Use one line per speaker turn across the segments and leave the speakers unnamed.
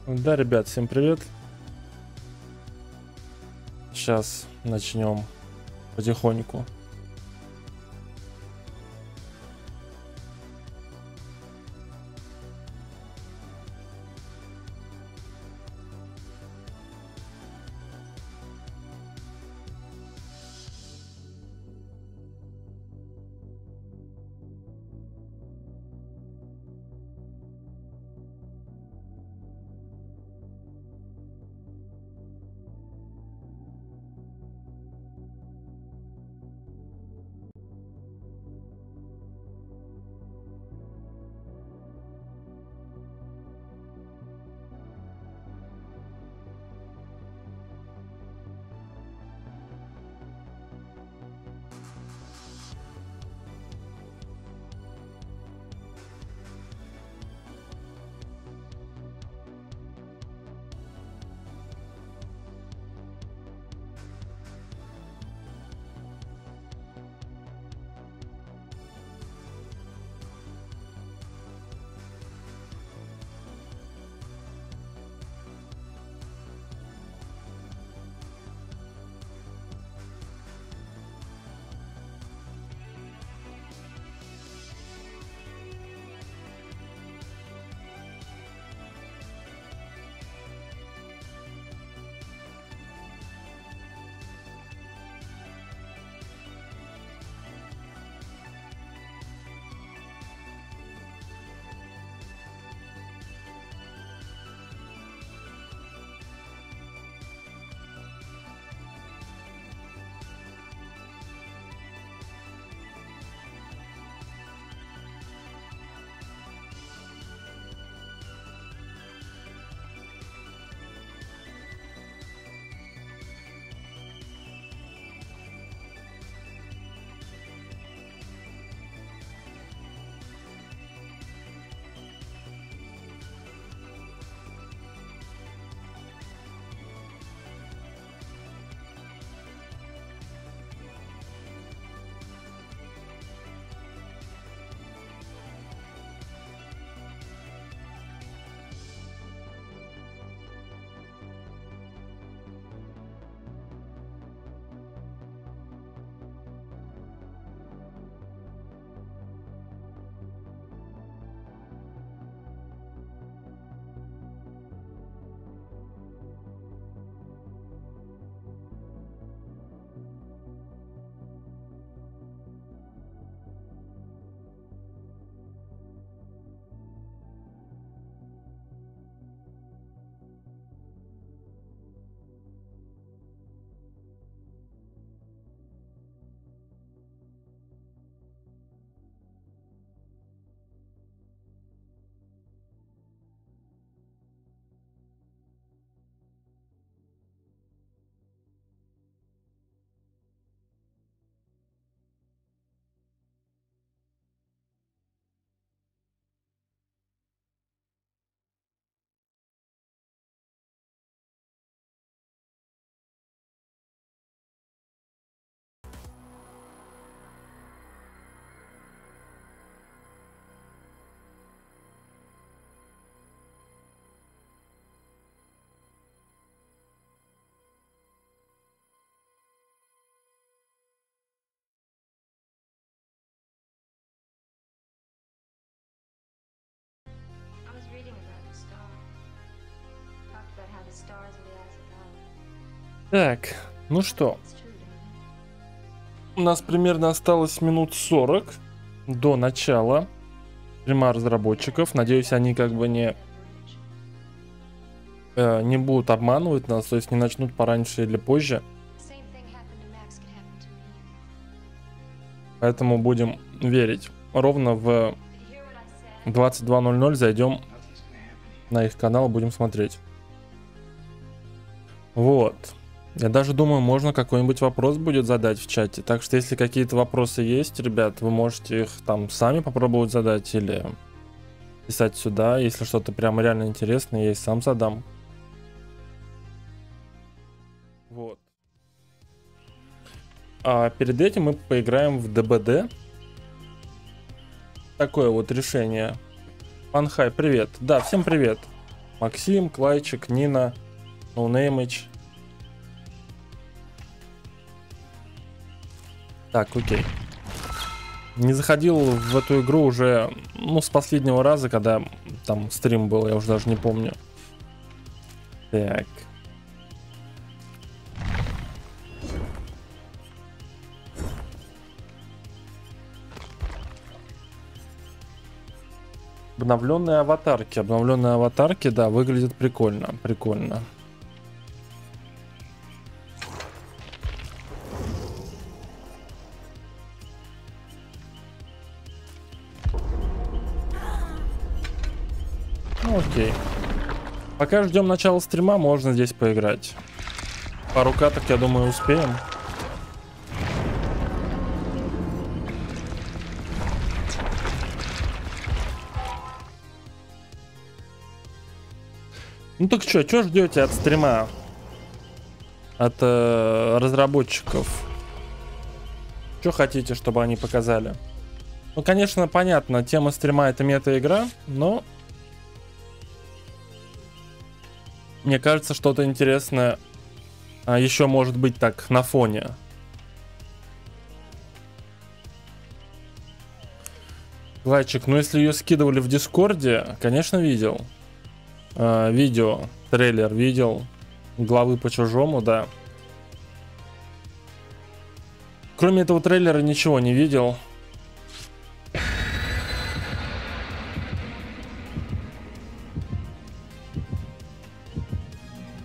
Да, ребят, всем привет. Сейчас начнем потихоньку. Так, ну что, у нас примерно осталось минут 40 до начала стрима разработчиков. Надеюсь, они как бы не будут обманывать нас, то есть не начнут пораньше или позже. Поэтому будем верить. Ровно в 22:00 зайдем на их канал, будем смотреть. Вот. Я даже думаю, можно какой-нибудь вопрос будет задать в чате. Так что, если какие-то вопросы есть, ребят, вы можете их там сами попробовать задать или писать сюда. Если что-то прямо реально интересное, я и сам задам. Вот. А перед этим мы поиграем в ДБД. Такое вот решение. Панхай, привет. Да, всем привет. Максим, Клайчик, Нина, Ноунеймыч. Так, окей. Не заходил в эту игру уже, ну, с последнего раза, когда там стрим был, я уже даже не помню. Так. Обновленные аватарки, да, выглядят прикольно, прикольно. Ну, окей. Пока ждем начала стрима, можно здесь поиграть. Пару каток, я думаю, успеем. Ну так что ждете от стрима? От разработчиков? Что хотите, чтобы они показали? Ну, конечно, понятно, тема стрима — это мета-игра, но мне кажется, что-то интересное еще может быть так на фоне. Лайчик, ну если ее скидывали в Дискорде, конечно, видел. Видео, трейлер видел. Главы по чужому, да. Кроме этого трейлера ничего не видел.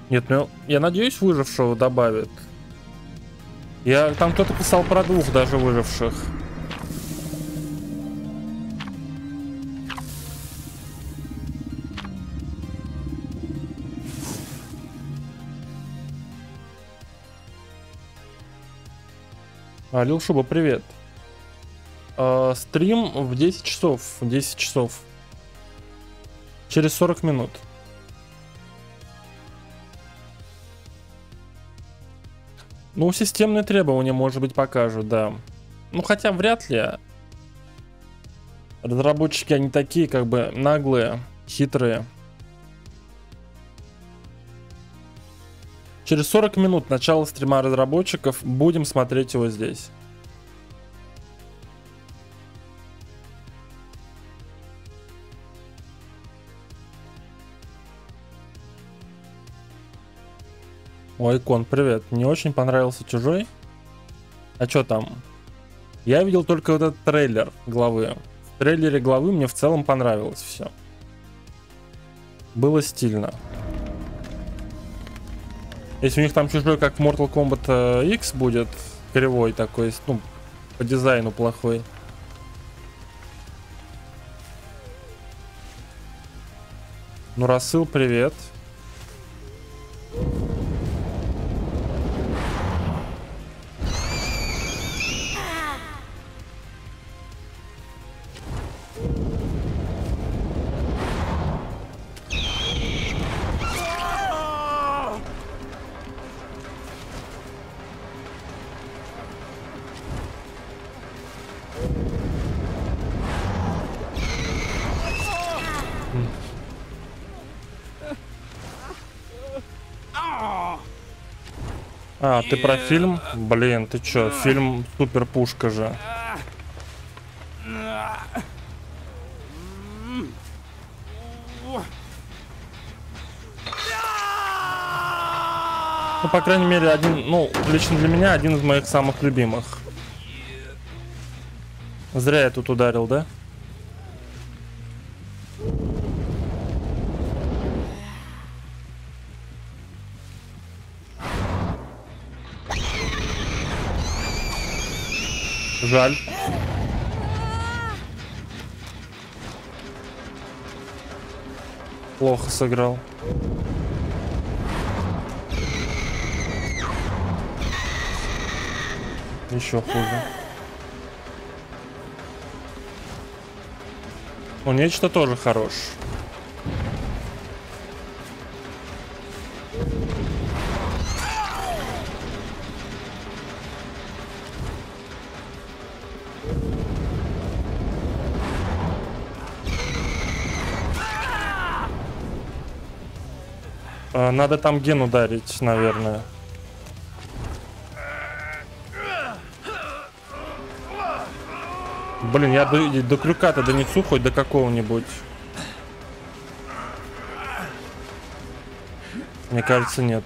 Нет, ну я надеюсь, выжившего добавят. Там кто-то писал про 2 даже выживших. Лил Шуба, привет. Стрим в 10 часов. 10 часов. Через 40 минут. Ну, системные требования, может быть, покажут, да. Ну, хотя вряд ли. Разработчики, они такие, как бы, наглые, хитрые. Через 40 минут начало стрима разработчиков. Будем смотреть его здесь. Ой, Кон, привет. Мне очень понравился Чужой. А что там? Я видел только вот этот трейлер главы. В трейлере главы мне в целом понравилось все. Было стильно. Если у них там Чужой как в Mortal Kombat X будет, кривой такой, ну, по дизайну плохой. Ну, Рассыл, привет. А, ты про фильм? Блин, ты чё, фильм супер пушка же. Ну, по крайней мере, ну, лично для меня один из моих самых любимых. Зря я тут ударил, да? Жаль. Плохо сыграл. Еще хуже. У нечто тоже хорош. Надо там ген ударить, наверное. Блин, я до крюка-то донесу хоть до какого-нибудь. Мне кажется, нет.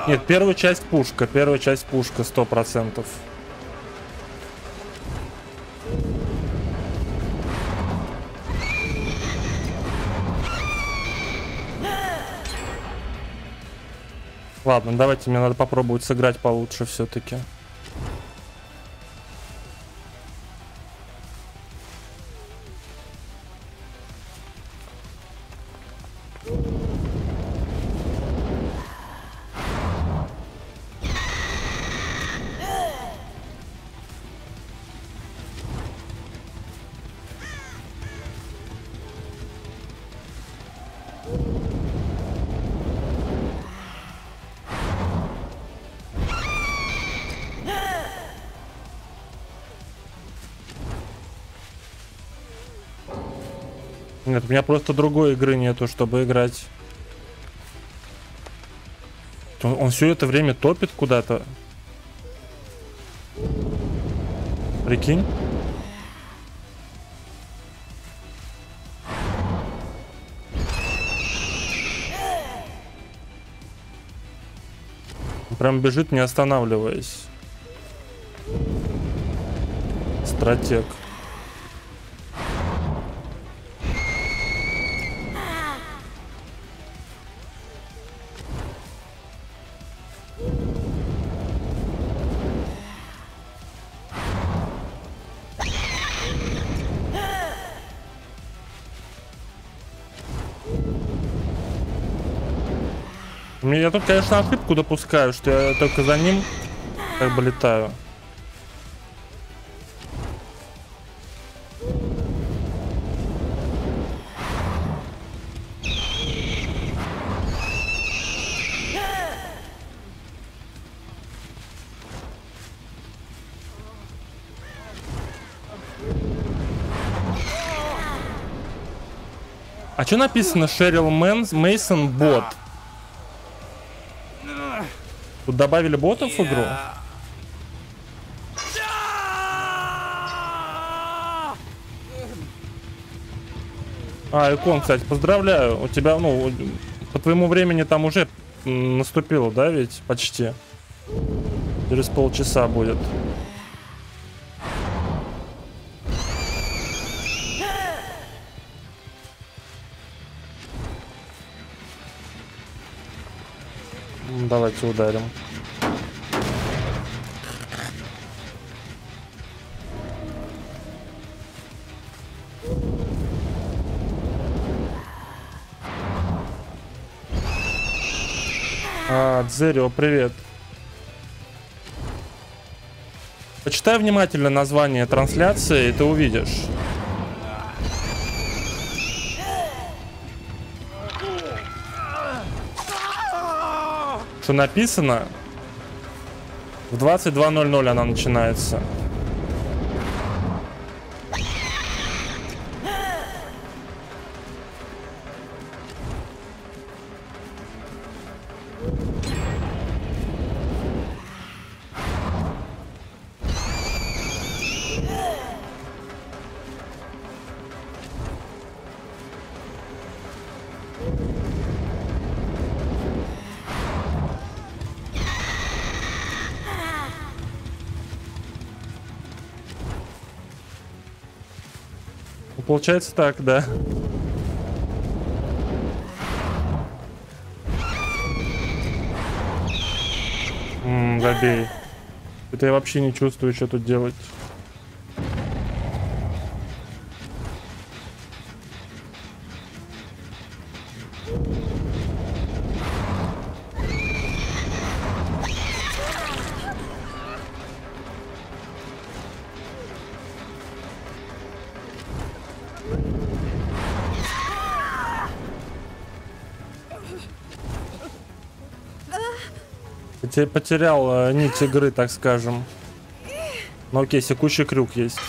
Нет, первая часть пушка 100%. Ладно, давайте, мне надо попробовать сыграть получше все-таки. Нет, у меня просто другой игры нету, чтобы играть. Он все это время топит куда-то. Прикинь. Он прям бежит, не останавливаясь. Стратег. Я тут, конечно, ошибку допускаю, что я только за ним как бы летаю. А что написано Шерил Мейсон бот? Тут добавили ботов в игру? Икон, кстати, поздравляю. У тебя, ну, по твоему времени там уже наступило, да, ведь? Почти. Через полчаса будет. Давайте ударим. Дзерио, привет. Почитай внимательно название трансляции, и ты увидишь. Что написано? В 22:00 она начинается. Получается так, да. Добей. Это я вообще не чувствую, что тут делать. Потерял нить игры, так скажем. Ну окей, секущий крюк есть.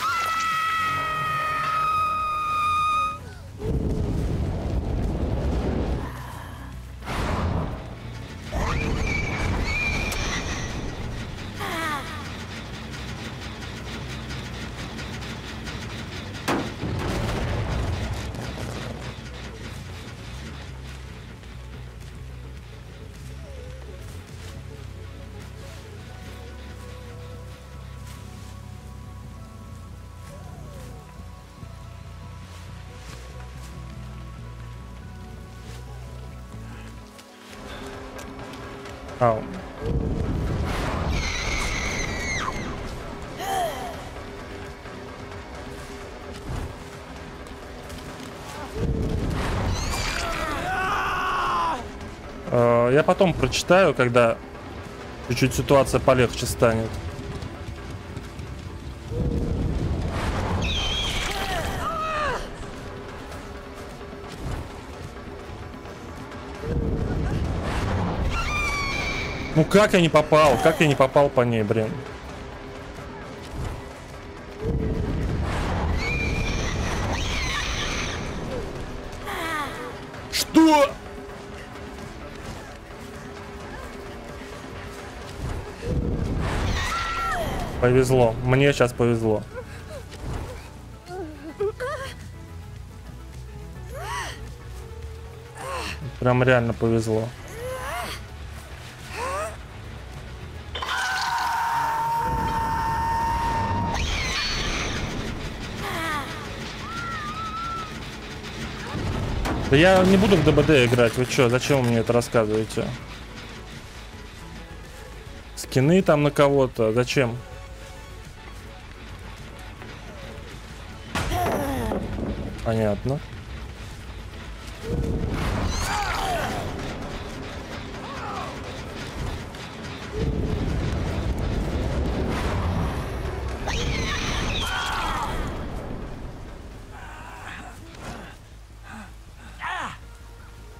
Ау. Я потом прочитаю, когда чуть-чуть ситуация полегче станет. Ну как я не попал? Как я не попал по ней, блин? Что? Повезло. Мне сейчас повезло. Прям реально повезло. Да я не буду в ДБД играть, вы чё, зачем вы мне это рассказываете? Скины там на кого-то, зачем? Понятно.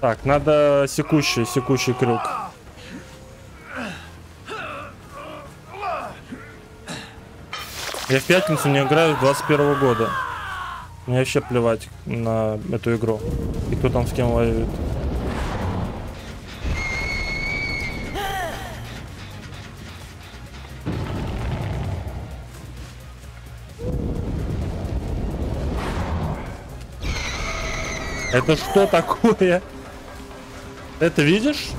Так, надо секущий крюк. Я в пятницу не играю с 21 года. Мне вообще плевать на эту игру. И кто там с кем воюет. Это что такое? Это видишь?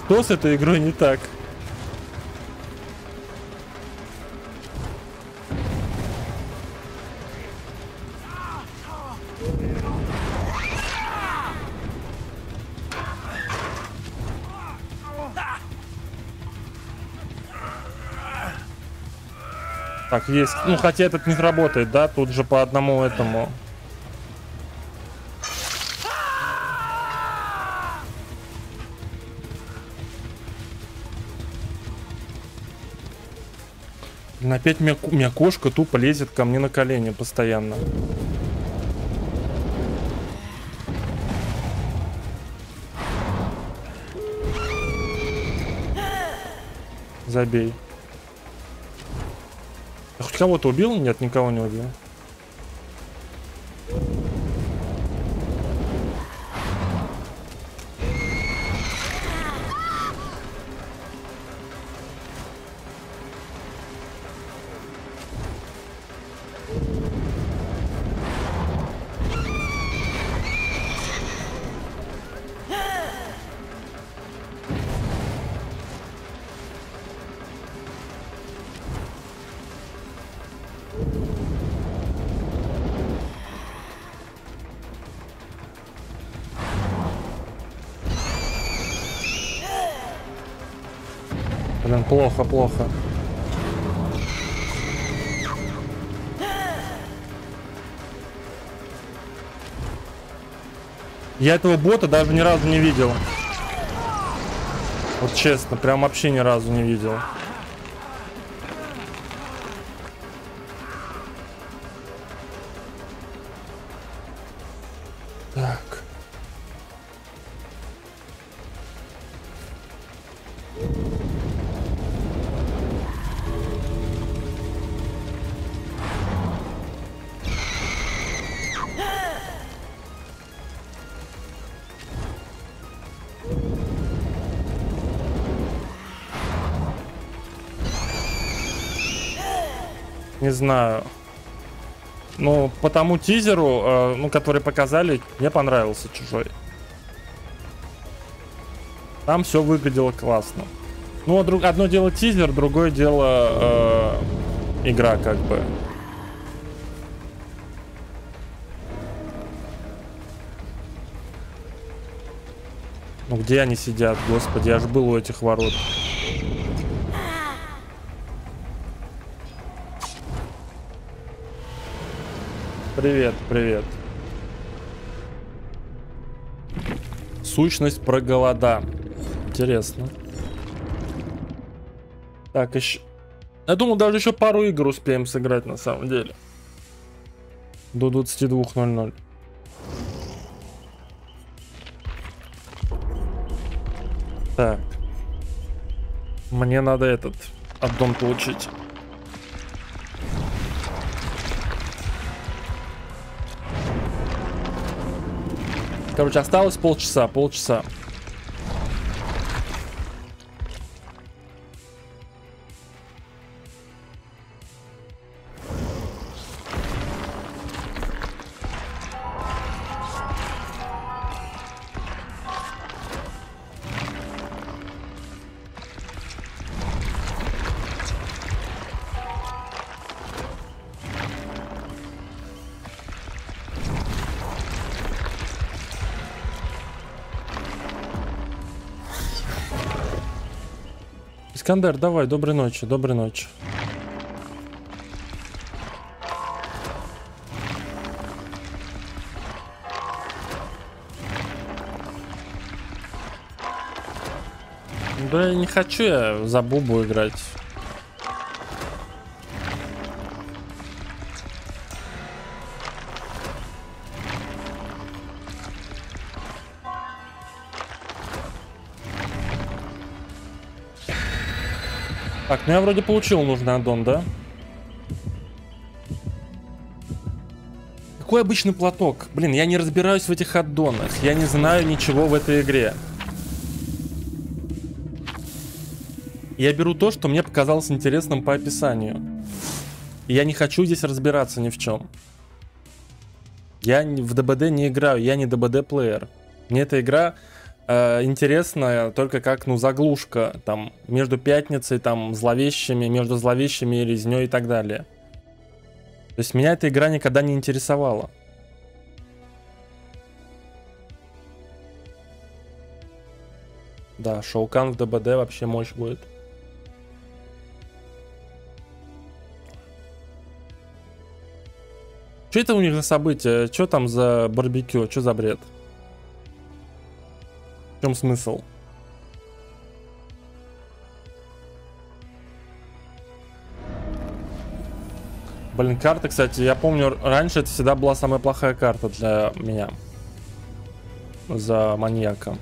Что с этой игрой не так? Так, есть. Ну, хотя этот не работает, да? Тут же по одному этому. Опять меня кошка тупо лезет ко мне на колени постоянно. Забей. Я хоть кого-то убил? Нет, никого не убил. Блин, плохо, плохо. Я этого бота даже ни разу не видел. Вот честно, прям вообще ни разу не видел. Так. Не знаю. Ну, по тому тизеру, ну, который показали, мне понравился Чужой. Там все выглядело классно. Ну, одно дело тизер, другое дело игра, как бы. Ну, где они сидят, господи, я ж был у этих ворот. Привет, привет. Сущность про голода. Интересно. Так, еще... Я думал, даже еще пару игр успеем сыграть, на самом деле. До 22:00. Так. Мне надо этот аддон получить. Короче, осталось полчаса. Искандер, давай, доброй ночи, доброй ночи. Да не хочу я за Бубу играть. Так, ну я вроде получил нужный аддон, да? Какой обычный платок? Блин, я не разбираюсь в этих аддонах. Я не знаю ничего в этой игре. Я беру то, что мне показалось интересным по описанию. И я не хочу здесь разбираться ни в чем. Я в ДБД не играю, я не ДБД-плеер. Мне эта игра... интересная только как, ну, заглушка там между пятницей, там, зловещими, между зловещими и резней и так далее. То есть меня эта игра никогда не интересовала. Да, Шоукан в ДБД вообще мощь будет. Что это у них за событие? Что там за барбекю? Что за бред? В чем смысл? Блин, карта, кстати, я помню, раньше это всегда была самая плохая карта для меня. За маньяка.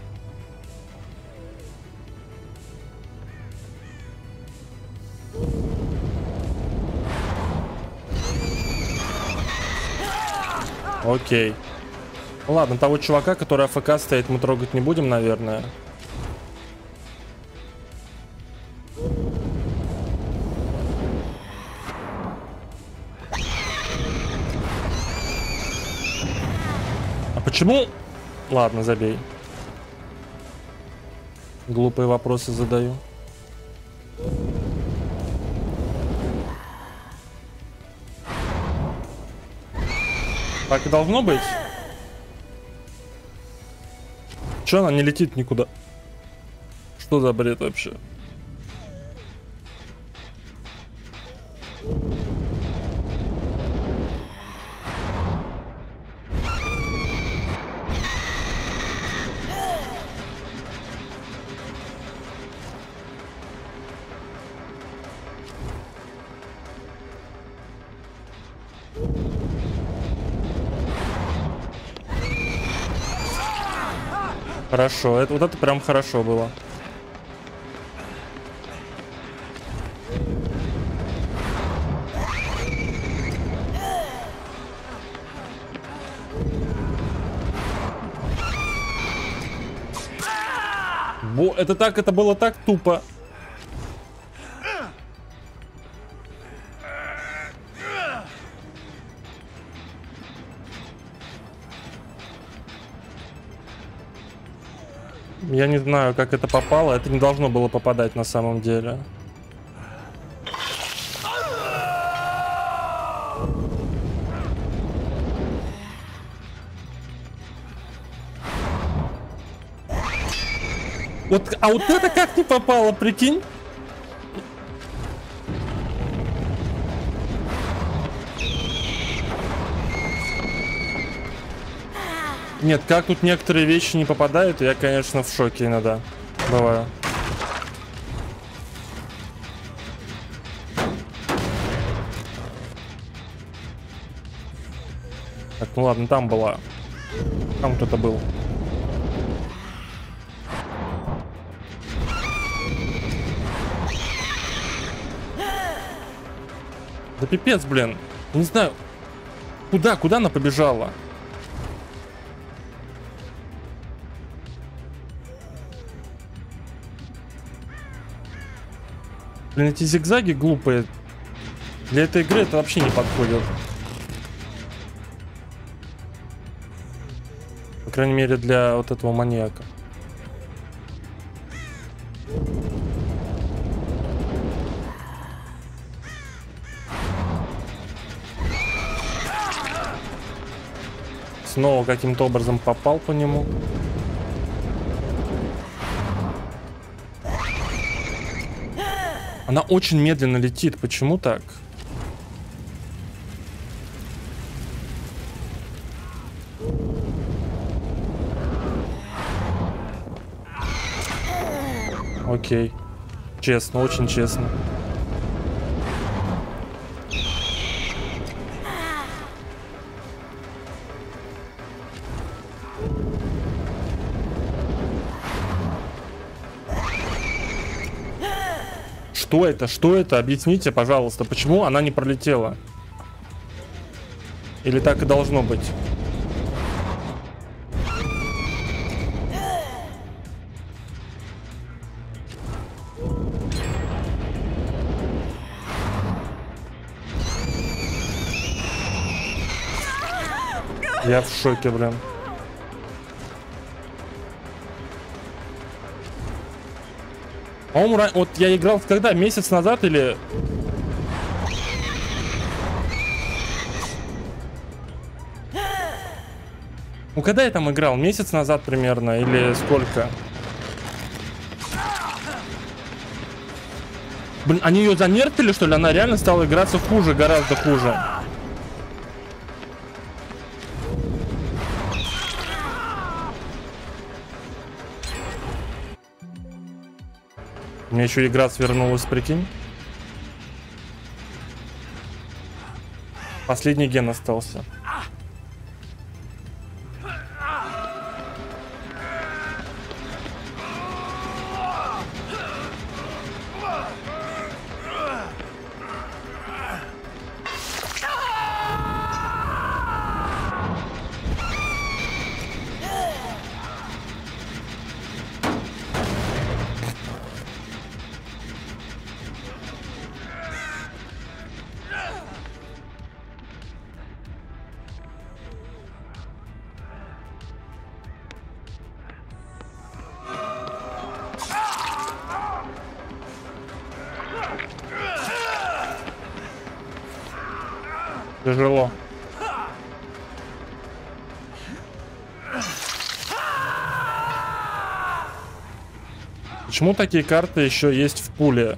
Окей. Ладно, того чувака, который АФК стоит, мы трогать не будем, наверное. А почему? Ладно, забей. Глупые вопросы задаю. Так и должно быть. Че она не летит никуда? Что за бред вообще? Хорошо, это, вот это прям хорошо было. Это было так тупо. Я не знаю, как это попало. Это не должно было попадать на самом деле. Вот, а вот это как не попало, прикинь? Нет, как тут некоторые вещи не попадают, я, конечно, в шоке иногда бываю. Так, ну ладно, там была. Там кто-то был. Да пипец, блин. Не знаю. Куда она побежала? Блин, эти зигзаги глупые. Для этой игры это вообще не подходит. По крайней мере, для вот этого маньяка. Снова каким-то образом попал по нему. Она очень медленно летит. Почему так? Окей. Честно, очень честно. Что это? Что это? Объясните, пожалуйста, почему она не пролетела? Или так и должно быть? Я в шоке, блин. По-моему, вот я играл когда? Месяц назад или... Ну, когда я там играл? Месяц назад примерно? Или сколько? Блин, они ее занерфили, что ли? Она реально стала играться хуже, гораздо хуже. У меня еще игра свернулась, прикинь. Последний ген остался. Тяжело. Почему такие карты еще есть в пуле?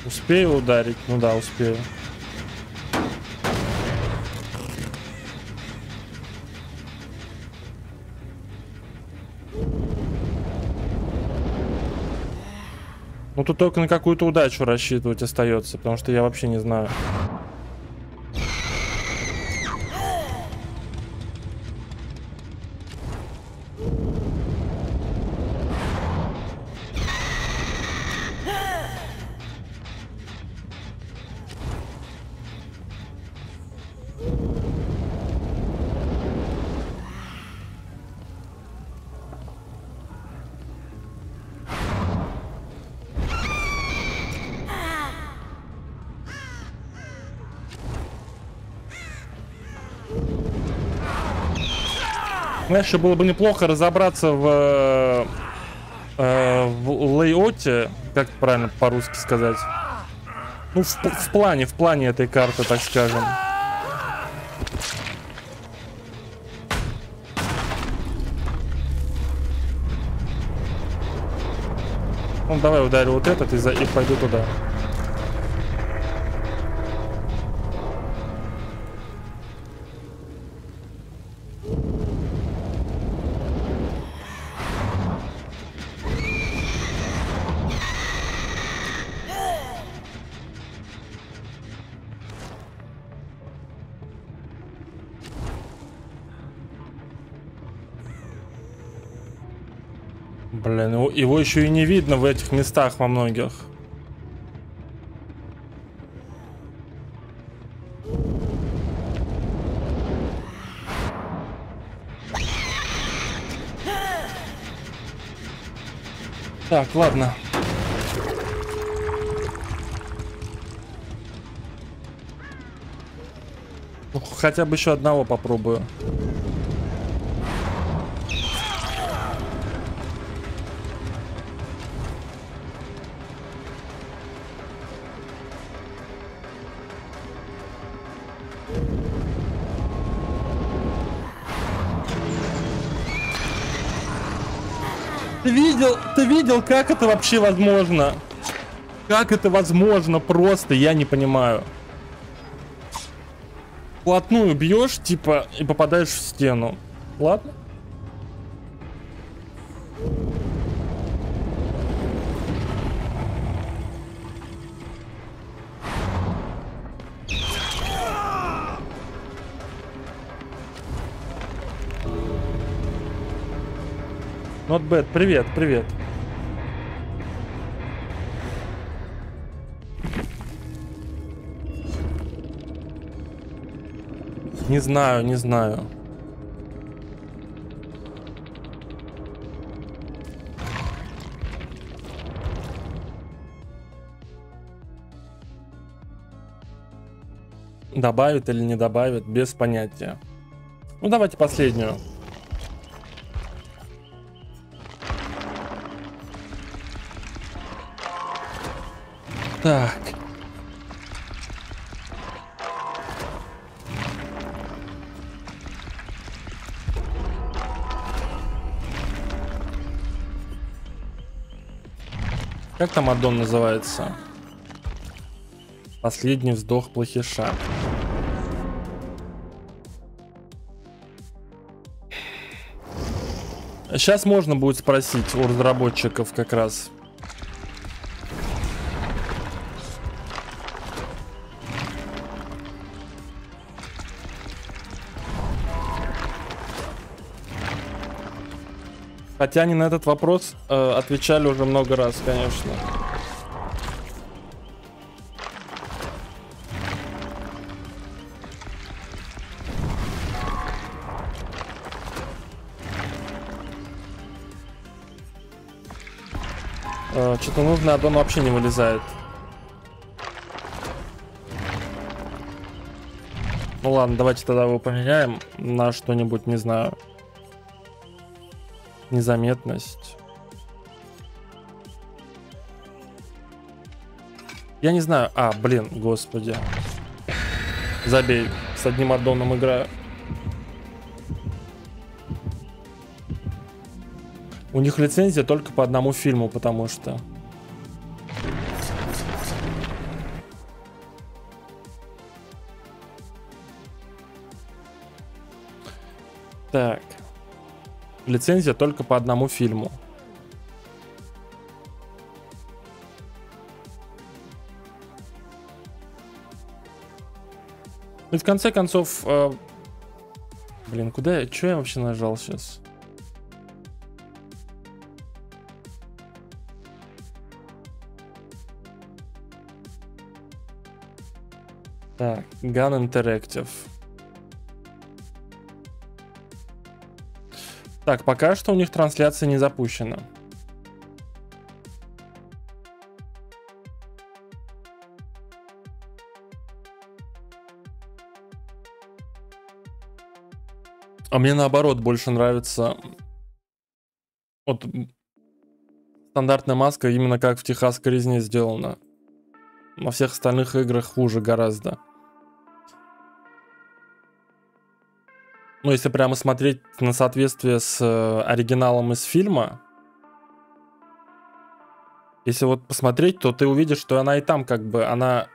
Успею ударить? Ну да, успею. Ну тут только на какую-то удачу рассчитывать остается, потому что я вообще не знаю. Знаешь, еще было бы неплохо разобраться в лейоуте, как правильно по-русски сказать. Ну, в плане этой карты, так скажем. Ну, давай ударю вот этот и пойду туда. Блин, его еще и не видно в этих местах во многих. Так, ладно. Ну, хотя бы еще одного попробую. Ты видел, как это вообще возможно? Как это возможно? Просто я не понимаю. Вплотную бьешь, типа, и попадаешь в стену. Ладно. Not bad. Привет, привет. Не знаю, не знаю. Добавит или не добавит, без понятия. Ну, давайте последнюю. Так. Как там аддон называется? Последний вздох плохиша. Сейчас можно будет спросить у разработчиков как раз. Хотя они на этот вопрос отвечали уже много раз, конечно. Что-то нужно, а он вообще не вылезает. Ну ладно, давайте тогда его поменяем на что-нибудь, не знаю. Незаметность. Я не знаю. А, блин, господи. Забей. С одним аддоном играю. У них лицензия только по одному фильму, потому что... Так. Лицензия только по одному фильму. Ну и в конце концов... Блин, куда я... Чё я вообще нажал сейчас? Так, Gun Interactive. Так, пока что у них трансляция не запущена. А мне наоборот больше нравится вот стандартная маска именно как в Техасской Резни сделана. Во всех остальных играх хуже гораздо. Ну, если прямо смотреть на соответствие с оригиналом из фильма, если вот посмотреть, то ты увидишь, что она и там как бы, она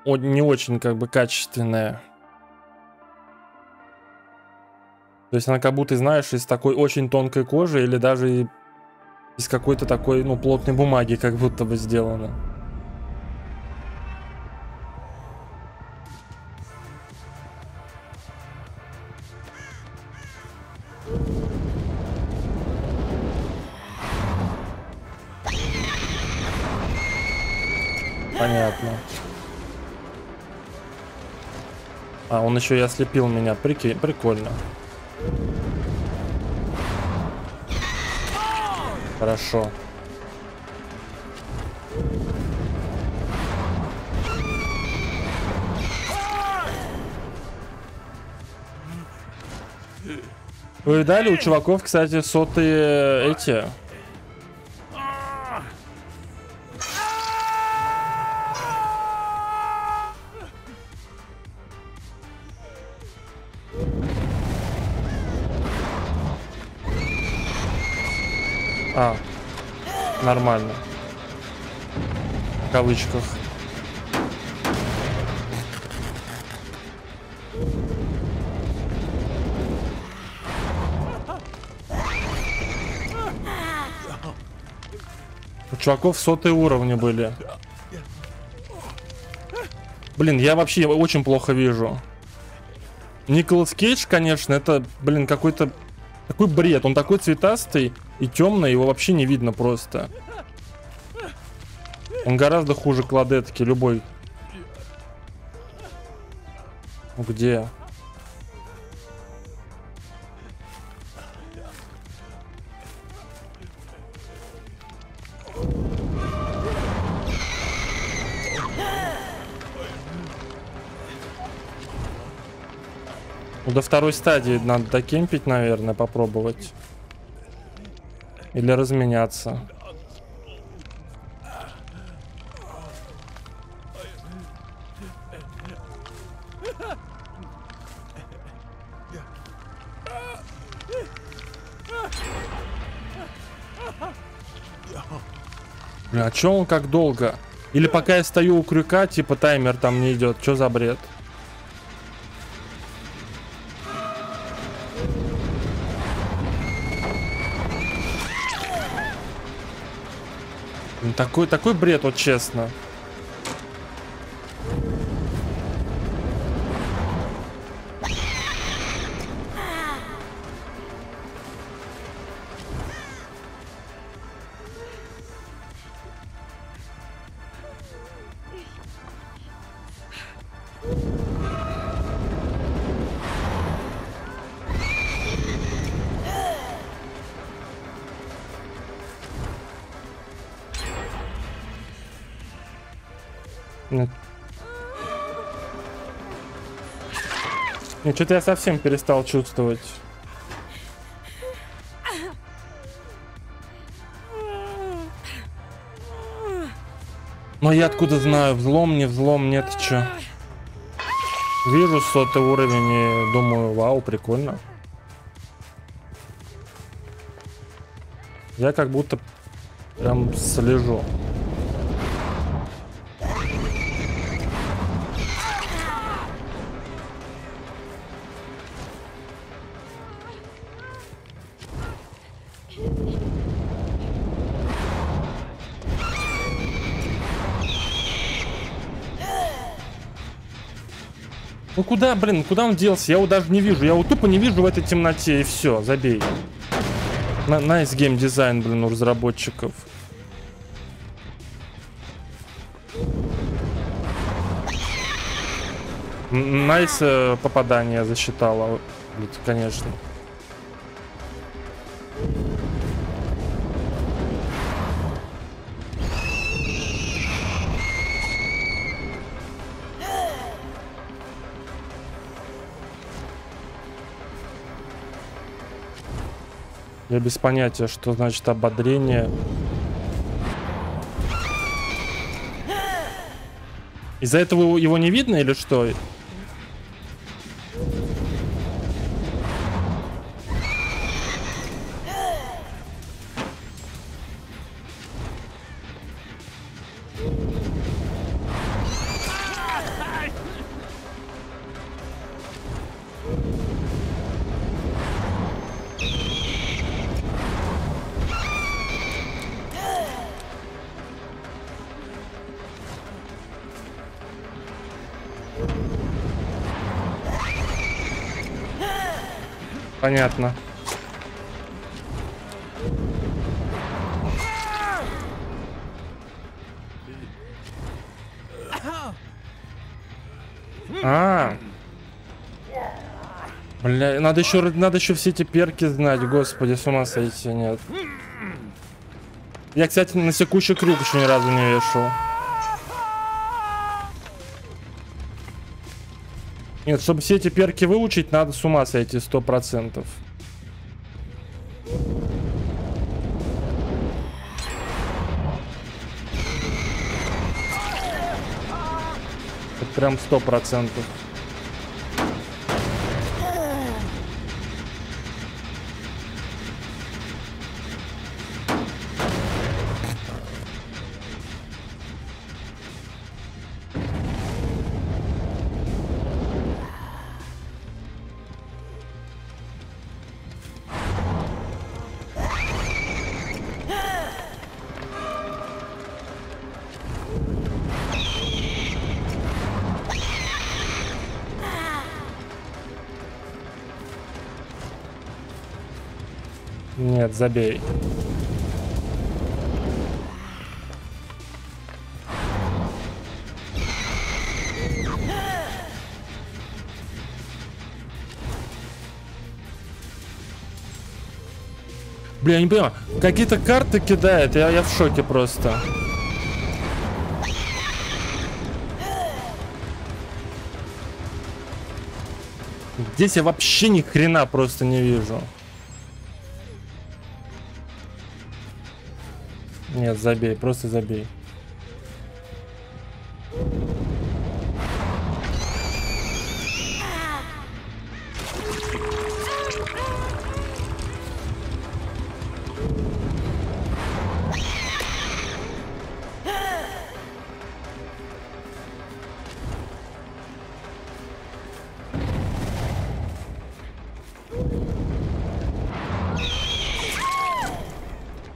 не очень как бы качественная. То есть она как будто, знаешь, из такой очень тонкой кожи или даже из какой-то такой, ну, плотной бумаги как будто бы сделана. Понятно. А, он еще и ослепил меня. Прикинь, прикольно. Хорошо. Вы видали, у чуваков, кстати, сотые эти... А, нормально. В кавычках. У чуваков сотые уровни были. Блин, я вообще очень плохо вижу. Николас Кейдж, конечно, это, блин, какой-то такой бред. Он такой цветастый и темный, его вообще не видно просто. Он гораздо хуже Кладетки, любой. Где? Ну, до второй стадии надо докемпить, наверное, попробовать. Или разменяться. Бля, а чё он как долго? Или пока я стою у крюка, типа таймер там не идет. Чё за бред? Такой бред, вот честно. Нет, что-то я совсем перестал чувствовать. Но я откуда знаю, взлом, не взлом, нет, чё. Вижу 100-й уровень и думаю, вау, прикольно. Я как будто прям слежу. Ну куда, блин, куда он делся? Я его даже не вижу. Я его тупо не вижу в этой темноте, и все, забей. Найс геймдизайн, блин, у разработчиков. Найс попадание засчитала, конечно. Я без понятия, что значит ободрение. Из-за этого его не видно или что? Понятно. Бля, надо еще все эти перки знать, господи, с ума сойти, нет. Я, кстати, на секущий крюк еще ни разу не вешал. Нет, чтобы все эти перки выучить, надо с ума сойти 100%. Это прям 100%. Нет, забей. Бля, я не понимаю. Какие-то карты кидает, я в шоке просто. Здесь я вообще ни хрена просто не вижу. Нет, забей, просто забей.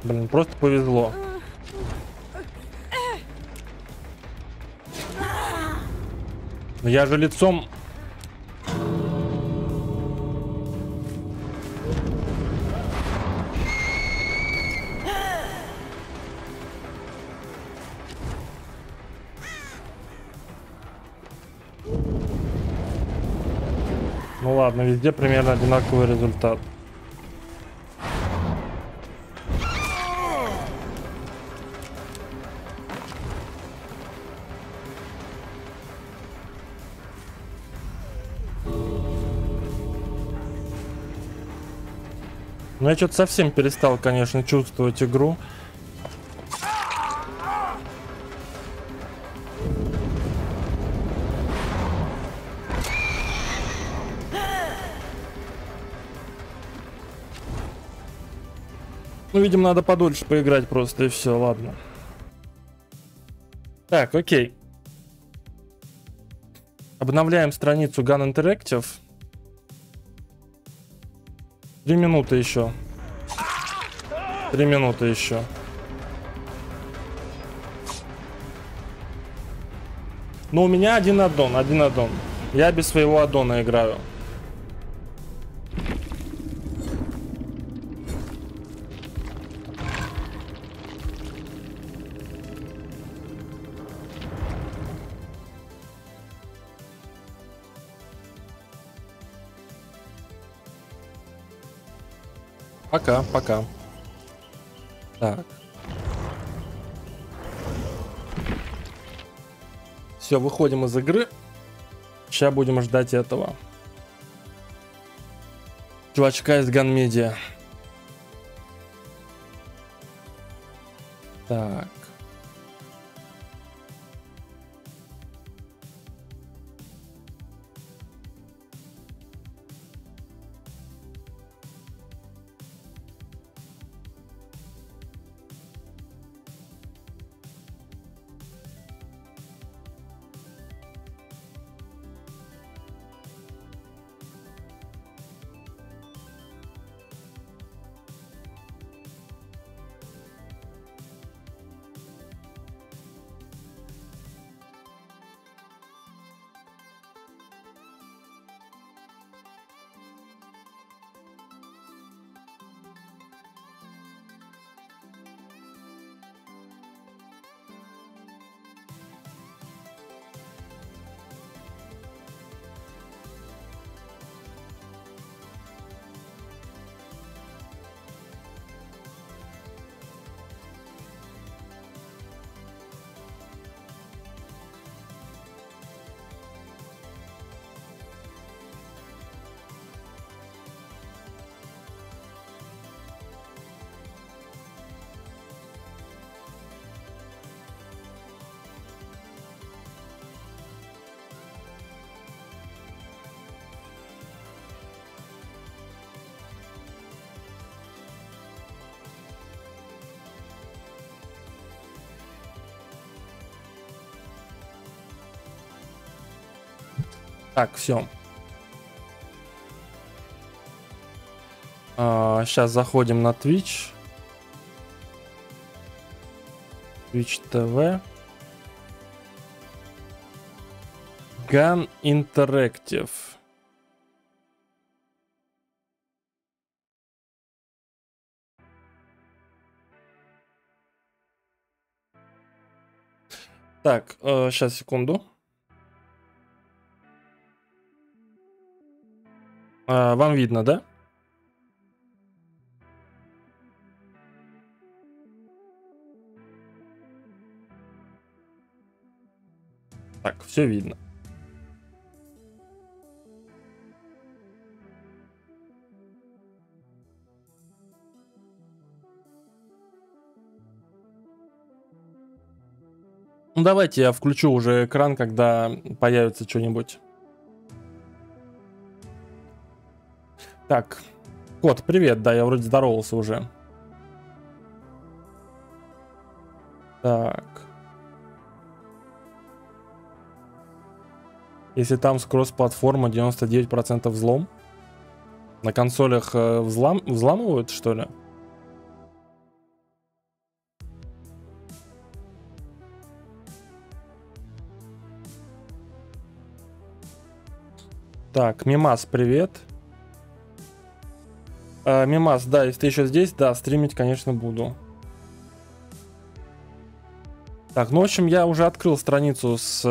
Блин, просто повезло. Но я же лицом... Ну ладно, везде примерно одинаковый результат. Но я что-то совсем перестал, конечно, чувствовать игру. Ну, видимо, надо подольше поиграть просто, и все, ладно. Так, окей. Обновляем страницу Gun Interactive. 3 минуты еще. 3 минуты еще. Но у меня один аддон. Я без своего аддона играю. Пока. Так. Все, выходим из игры. Сейчас будем ждать этого чувачка из Gun Media. Так. Так, все. Сейчас заходим на Twitch. Twitch TV. Gun Interactive. Так, сейчас, секунду. Вам видно, да? Так, все видно. Ну, давайте я включу уже экран, когда появится что-нибудь. Так, кот, привет, да, я вроде здоровался уже. Так. Если там с кросс-платформа 99% взлом, на консолях взламывают, что ли? Так, Мимас, привет. Мимас, да, если ты еще здесь, да, стримить, конечно, буду. Так, ну, в общем, я уже открыл страницу с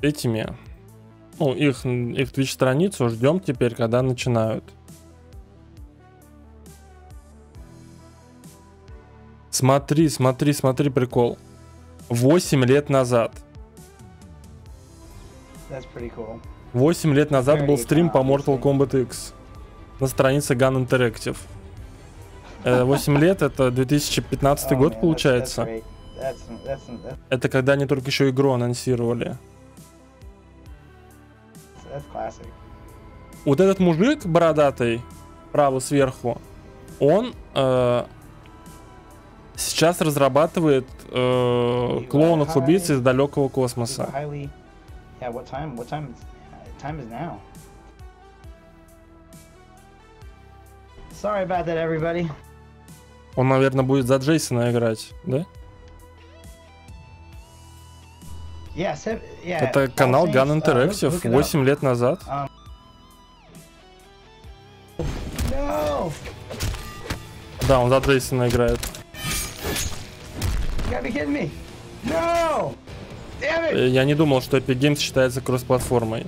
этими, ну, их Twitch-страницу, ждем теперь, когда начинают. Смотри, прикол. 8 лет назад. 8 лет назад был стрим по Mortal Kombat X. На странице Gun Interactive. 8 лет, это 2015 год получается. Это когда они только еще игру анонсировали. Вот этот мужик бородатый, право сверху, он сейчас разрабатывает клоунов-убийц из далекого космоса.
Sorry about that, everybody.
Он, наверное, будет за Джейсона играть, да? Это канал Gun Interactive 8 лет назад.
No.
Да, он за Джейсона играет.
No.
Я не думал, что Epic Games считается кросс-платформой.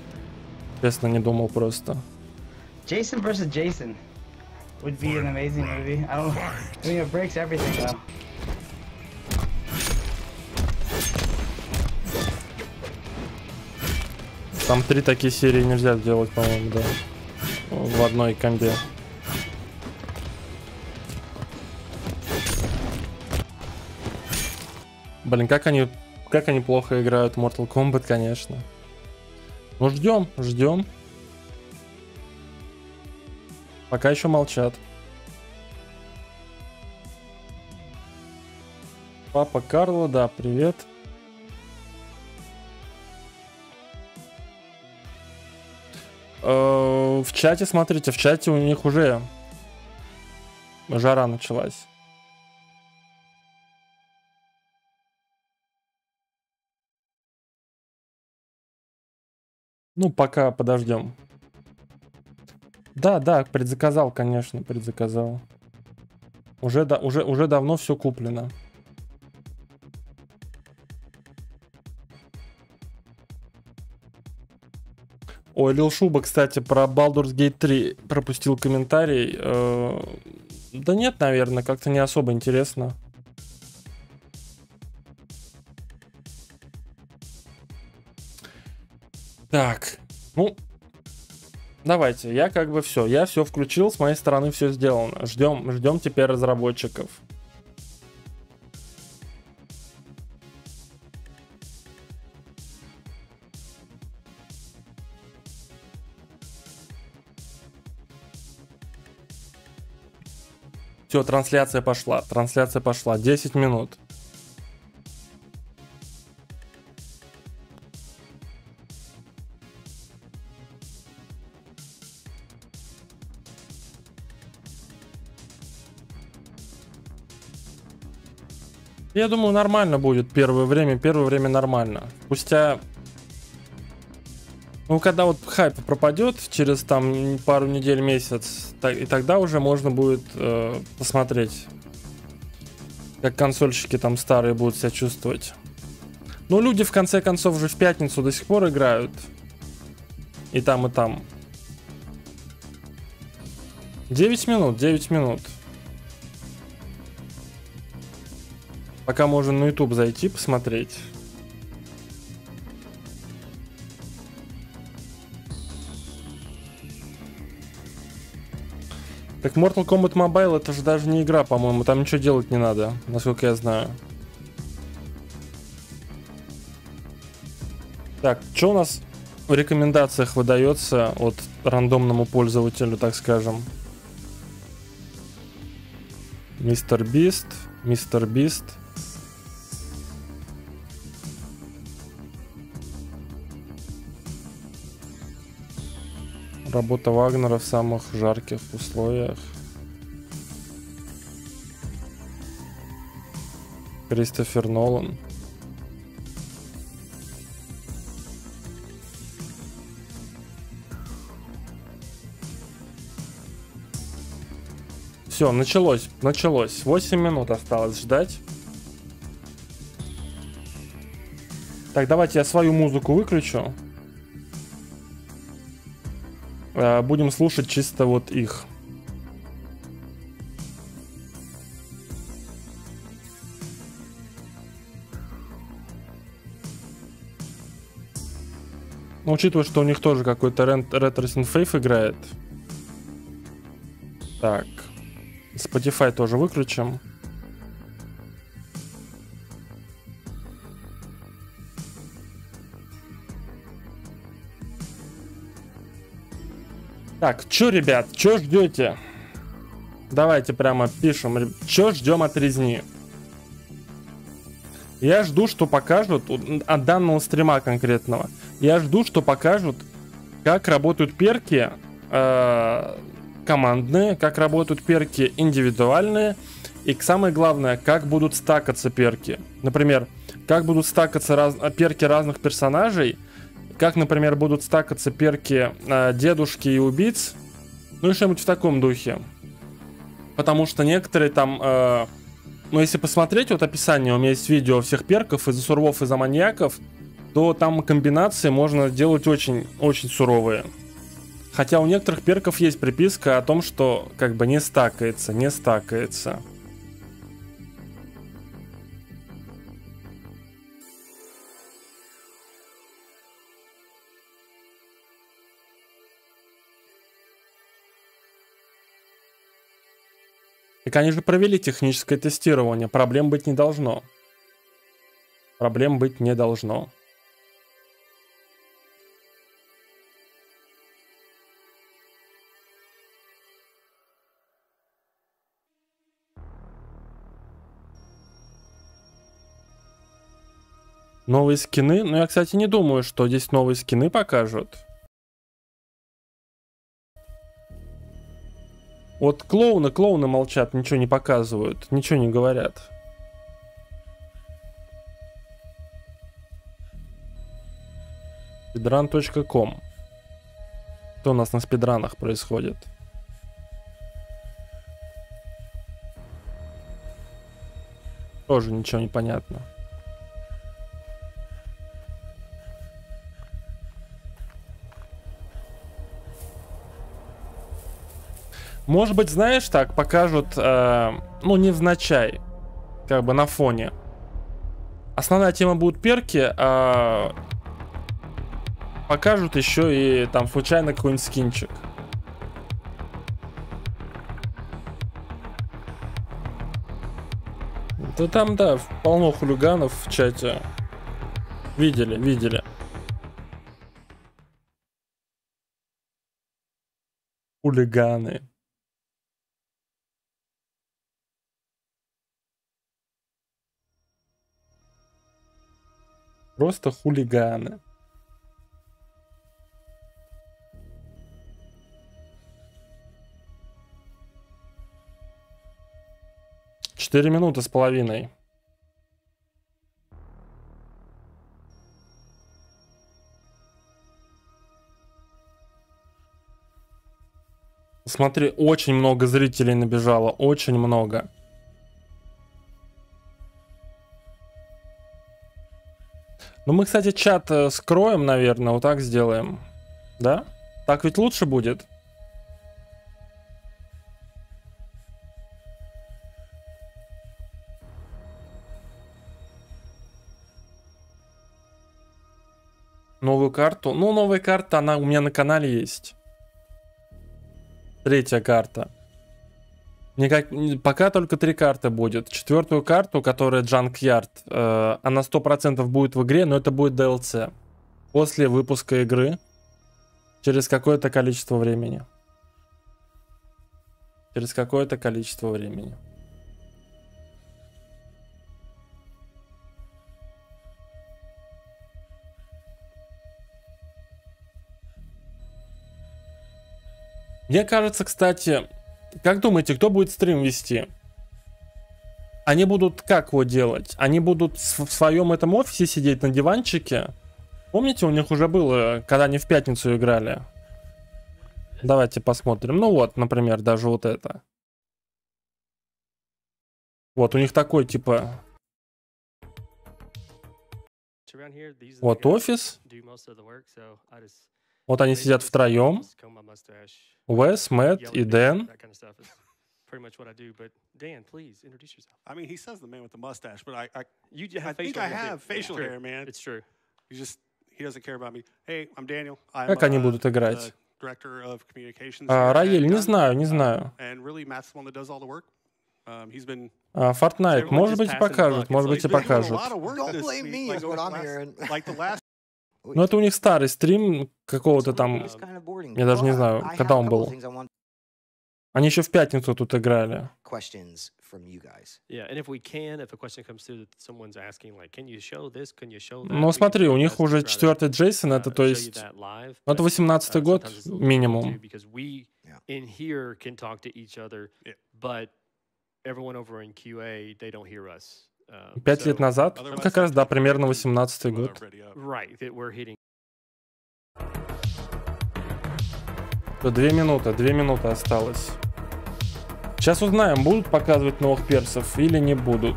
Честно, не думал просто.
Jason vs. Jason would be an amazing movie. I mean, it breaks everything though.
Там 3 такие серии нельзя сделать, по-моему, да. В одной комбе. Блин, как они плохо играют в Mortal Kombat, конечно. Ну, ждем. Пока еще молчат. Папа Карло, да, привет. В чате, смотрите, в чате у них уже жара началась. Ну, пока подождем. Да, предзаказал, конечно, предзаказал. Уже давно все куплено. Ой, Лил Шуба, кстати, про Baldur's Gate 3 пропустил комментарий. Да нет, наверное, как-то не особо интересно. Так, ну, давайте, я как бы все, я все включил, с моей стороны все сделано. Ждем теперь разработчиков. Все, трансляция пошла. 10 минут. Я думаю, нормально будет первое время нормально. Спустя... Ну, когда вот хайп пропадет, через там пару недель, месяц, и тогда уже можно будет посмотреть, как консольщики там старые будут себя чувствовать. Ну, люди в конце концов же в пятницу до сих пор играют. И там, и там. 9 минут. Пока можно на YouTube зайти, посмотреть. Так Mortal Kombat Mobile это же даже не игра, по-моему, там ничего делать не надо, насколько я знаю. Так, что у нас в рекомендациях выдается от рандомному пользователю, так скажем? Мистер Бист. Работа Вагнера в самых жарких условиях. Кристофер Нолан. Все, началось. 8 минут осталось ждать. Так, давайте я свою музыку выключу. Будем слушать чисто вот их. Но учитывая, что у них тоже какой-то ретро-синфейв играет. Так. Spotify тоже выключим. Так, чё, ребят, чё ждете? Давайте прямо пишем, чё ждем от Резни. Я жду, что покажут, от данного стрима конкретного, я жду, что покажут, как работают перки командные, как работают перки индивидуальные, и самое главное, как будут стакаться перки. Например, как будут стакаться перки разных персонажей, как, например, будут стакаться перки дедушки и убийц. Ну и что-нибудь в таком духе. Потому что некоторые там... ну, если посмотреть вот описание, у меня есть видео всех перков из-за сурвов, из-за маньяков, то там комбинации можно делать очень суровые. Хотя у некоторых перков есть приписка о том, что как бы не стакается. Так они же провели техническое тестирование, проблем быть не должно. Проблем быть не должно. Новые скины? Ну, я, кстати, не думаю, что здесь новые скины покажут. Вот клоуны молчат, ничего не показывают, ничего не говорят. Speedrun.com. Что у нас на спидранах происходит? Тоже ничего не понятно. Может быть, знаешь, так покажут, ну, невзначай, как бы на фоне. Основная тема будут перки, а покажут еще и там случайно какой-нибудь скинчик. Да там, да, полно хулиганов в чате. Видели. Хулиганы. Просто хулиганы. Четыре минуты с половиной. Смотри, очень много зрителей набежало, очень много. Ну, мы, кстати, чат скроем, наверное, вот так сделаем. Да? Так ведь лучше будет. Новую карту? Ну, новая карта, она у меня на канале есть. Третья карта. Пока только 3 карты будет. Четвертую карту, которая Junkyard, она 100% будет в игре, но это будет DLC. После выпуска игры. Через какое-то количество времени. Через какое-то количество времени. Мне кажется, кстати... Как думаете, кто будет стрим вести? Они будут как его делать? Они будут в своем этом офисе сидеть на диванчике? Помните, у них уже было, когда они в пятницу играли? Давайте посмотрим. Ну вот, например, даже вот это. Вот, у них такой, типа... Вот офис. Вот они сидят втроем. Уэс, Мэтт и Дэн.
Pretty much what I do, but Dan, please introduce yourself. I mean, he says the man with the mustache, but I think I have facial hair, man. It's true. He doesn't care about me. Hey, I'm Daniel.
Как они будут играть?
Director of communications.
Раэль, не знаю.
And really, Matt's the one that does all the work. He's been.
Fortnite, может быть, и покажут, может быть, и покажут. Ну, это у них старый стрим какого-то там, я даже не знаю, когда он был. Они еще в пятницу тут играли. Ну, смотри, у них уже 4-й Джейсон, это то есть, это 18-й год минимум. 5 лет назад, ну, как раз, да, примерно 18-й год. 2 минуты осталось. Сейчас узнаем, будут показывать новых персов или не будут.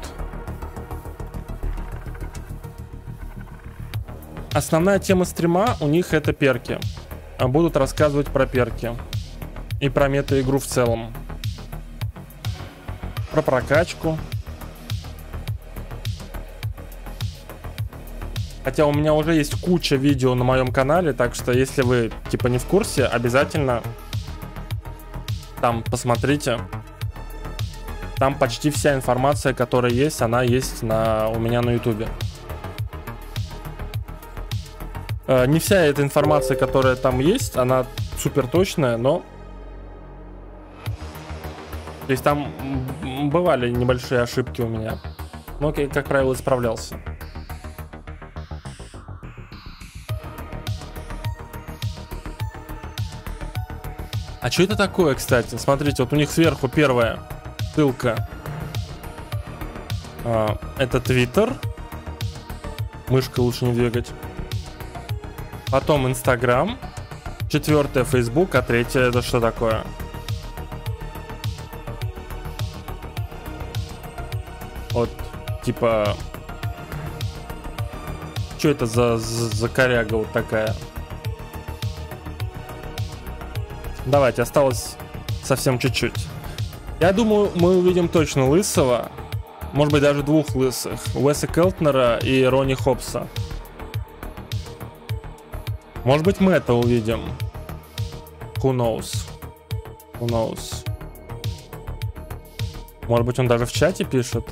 Основная тема стрима у них это перки. Будут рассказывать про перки. И про мета-игру в целом. Про прокачку. Хотя у меня уже есть куча видео на моем канале, так что если вы типа не в курсе, обязательно там посмотрите. Там почти вся информация, которая есть, она есть у меня на ютубе. Не вся эта информация, которая там есть, она супер точная, но... То есть там бывали небольшие ошибки у меня. Но, как правило, исправлялся. А что это такое, кстати? Смотрите, вот у них сверху первая ссылка. Это Twitter. Мышкой лучше не двигать. Потом Instagram. Четвертая Facebook, а третья это что такое? Вот, типа... Что это за коряга вот такая? Давайте, осталось совсем чуть-чуть. Я думаю, мы увидим точно лысого. Может быть, даже двух лысых. Уэса Келтнера и Ронни Хопса. Может быть, мы это увидим. Who knows? Who knows? Может быть, он даже в чате пишет?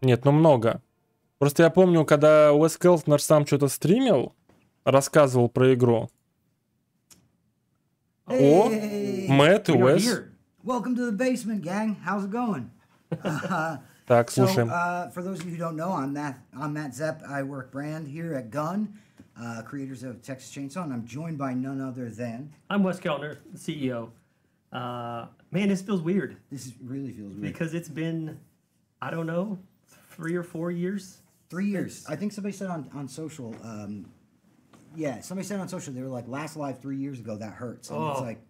Нет, ну много. Просто я помню, когда Уэс Келтнер сам что-то стримил, рассказывал про игру. О, Мэтт и Уэс.
Welcome to the basement, gang. How's it going?
Так, слушаем.
For those of you who don't know, I'm Matt Zepp. I work brand here at Gun, creators of Texas Chainsaw, and I'm joined by none other than...
I'm Wes Keltner, the CEO. Man, this feels weird.
This really feels weird.
Because it's been, I don't know, 3 or 4 years?
3 years. I think somebody said on social, yeah, somebody said on social, they were like, last live 3 years ago, that hurts. And it's like,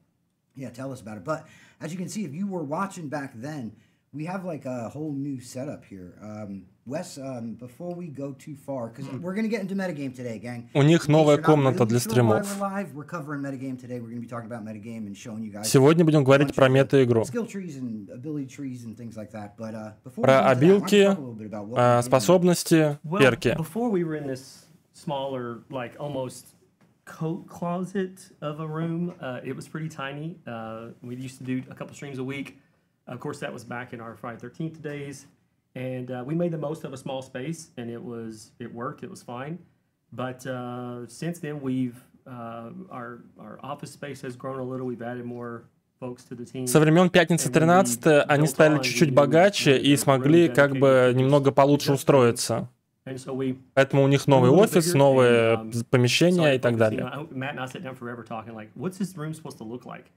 yeah, tell us about it. But as you can see, if you were watching back then, we have like a whole new setup here. Wes, before we go too far, because we're going to get into metagame today, gang.
У них новая комната для стримов.
We're covering metagame today. We're going to be talking about metagame and showing you guys.
Сегодня будем говорить про мета-игру.
Skill trees and ability trees and things like that. But
про обилки, способности, перки.
Before we were in this smaller, like almost coat closet of a room. It was pretty tiny. We used to do a couple streams a week. Of course, that was back in our Friday 13th days. And we made the most of a small space, and it worked, it was fine. But since then, our office space has grown a little. We've added more folks to the team.
Со времен пятницы 13 они стали чуть-чуть богаче и смогли как бы немного получше устроиться. Поэтому у них новый офис, новые помещения и так далее.
Matt and I sit down forever talking like, what's this room supposed to look like?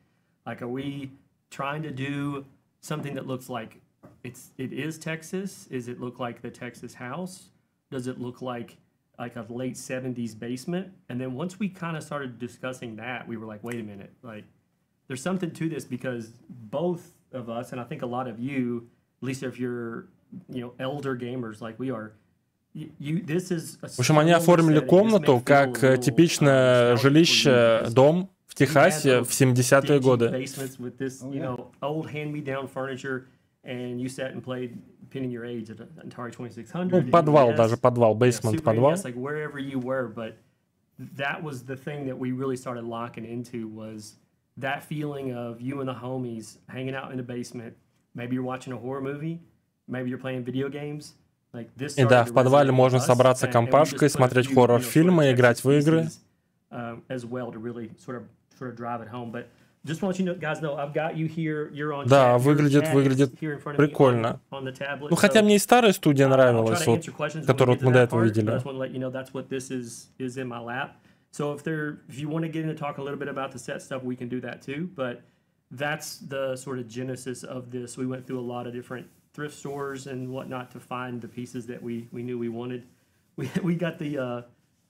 Like, are we trying to do something that looks like it is Texas? Is it look like the Texas house? Does it look like a late 70s basement? And then once we kind of started discussing that, we were like, wait a minute, like there's something to this, because both of us, and I think a lot of you, at least if you're, elder gamers like we are,
В общем, они оформили комнату как типичное жилище, дом в Техасе в 70-е годы. Ну, подвал даже, подвал, бейсмент, подвал.
That feeling of you and the homies hanging out in the basement. Maybe you're watching a horror movie. Maybe you're playing video games.
И да, в подвале можно собраться компашкой, смотреть хоррор-фильмы, играть в игры. Да, выглядит прикольно. Ну, хотя мне и старая студия нравилась, вот, которую мы до этого видели.
So if you want to get into talk a little bit about the set stuff, we can do that too. But that's the sort of genesis of this. We went through a lot of different thrift stores and whatnot to find the pieces that we knew we wanted. We got we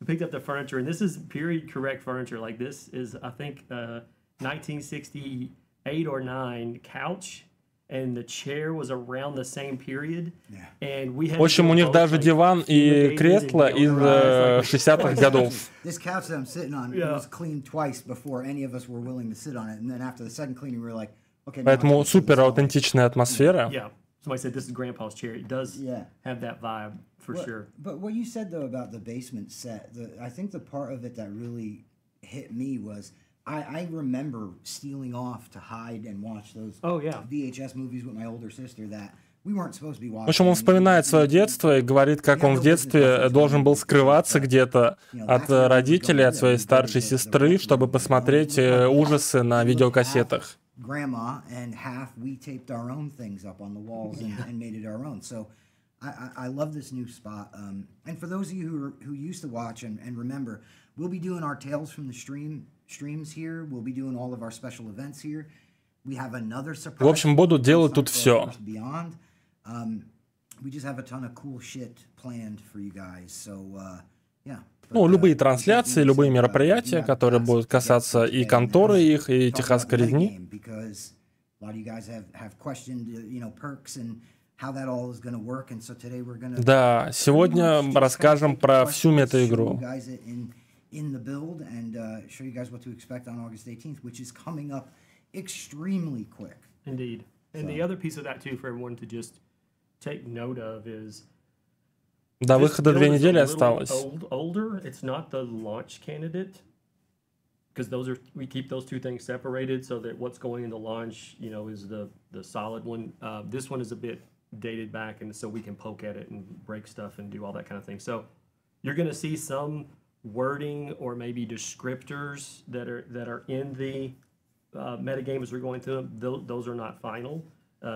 picked up the furniture, and this is period correct furniture. Like this is, I think, 1968 or 9 couch. And the chair was around the same period. And we had.
В общем, у них даже диван и кресло из 60-х годов.
This couch that I'm sitting on was cleaned twice before any of us were willing to sit on it, and then after the second cleaning, we were like, okay.
Поэтому супер аутентичная атмосфера.
Yeah. Somebody said this is Grandpa's chair. It does have that vibe for sure.
But what you said though about the basement set, I think the part of it that really hit me was. I remember stealing off to hide and watch those VHS movies with my older sister that
В общем, он вспоминает свое детство и говорит, как он в детстве должен был скрываться где-то от родителей, от своей старшей сестры, чтобы посмотреть ужасы на видеокассетах.
I love this new spot. And for those of you who used to watch and remember, we'll be doing our Tales from the streams here. We'll be doing all of our special events here. We have another surprise.
В общем, буду делать тут все.
We just have a ton of cool shit planned for you guys. So, yeah.
Ну, любые трансляции, любые мероприятия, которые будут касаться и конторы их, и Техасской Резни. Да, сегодня расскажем про всю мета-игру.
Indeed. And the other piece of that too for everyone to just take note of is
до выхода 2 недели осталось.
Older. It's not the launch candidate. Because we keep those two things separated so that what's going into launch, you know, is the solid one. This one is a bit dated back, and so we can poke at it and break stuff and do all that kind of thing. So you're going to see some wording or maybe descriptors that are in the metagame as we're going through them. Those are not final.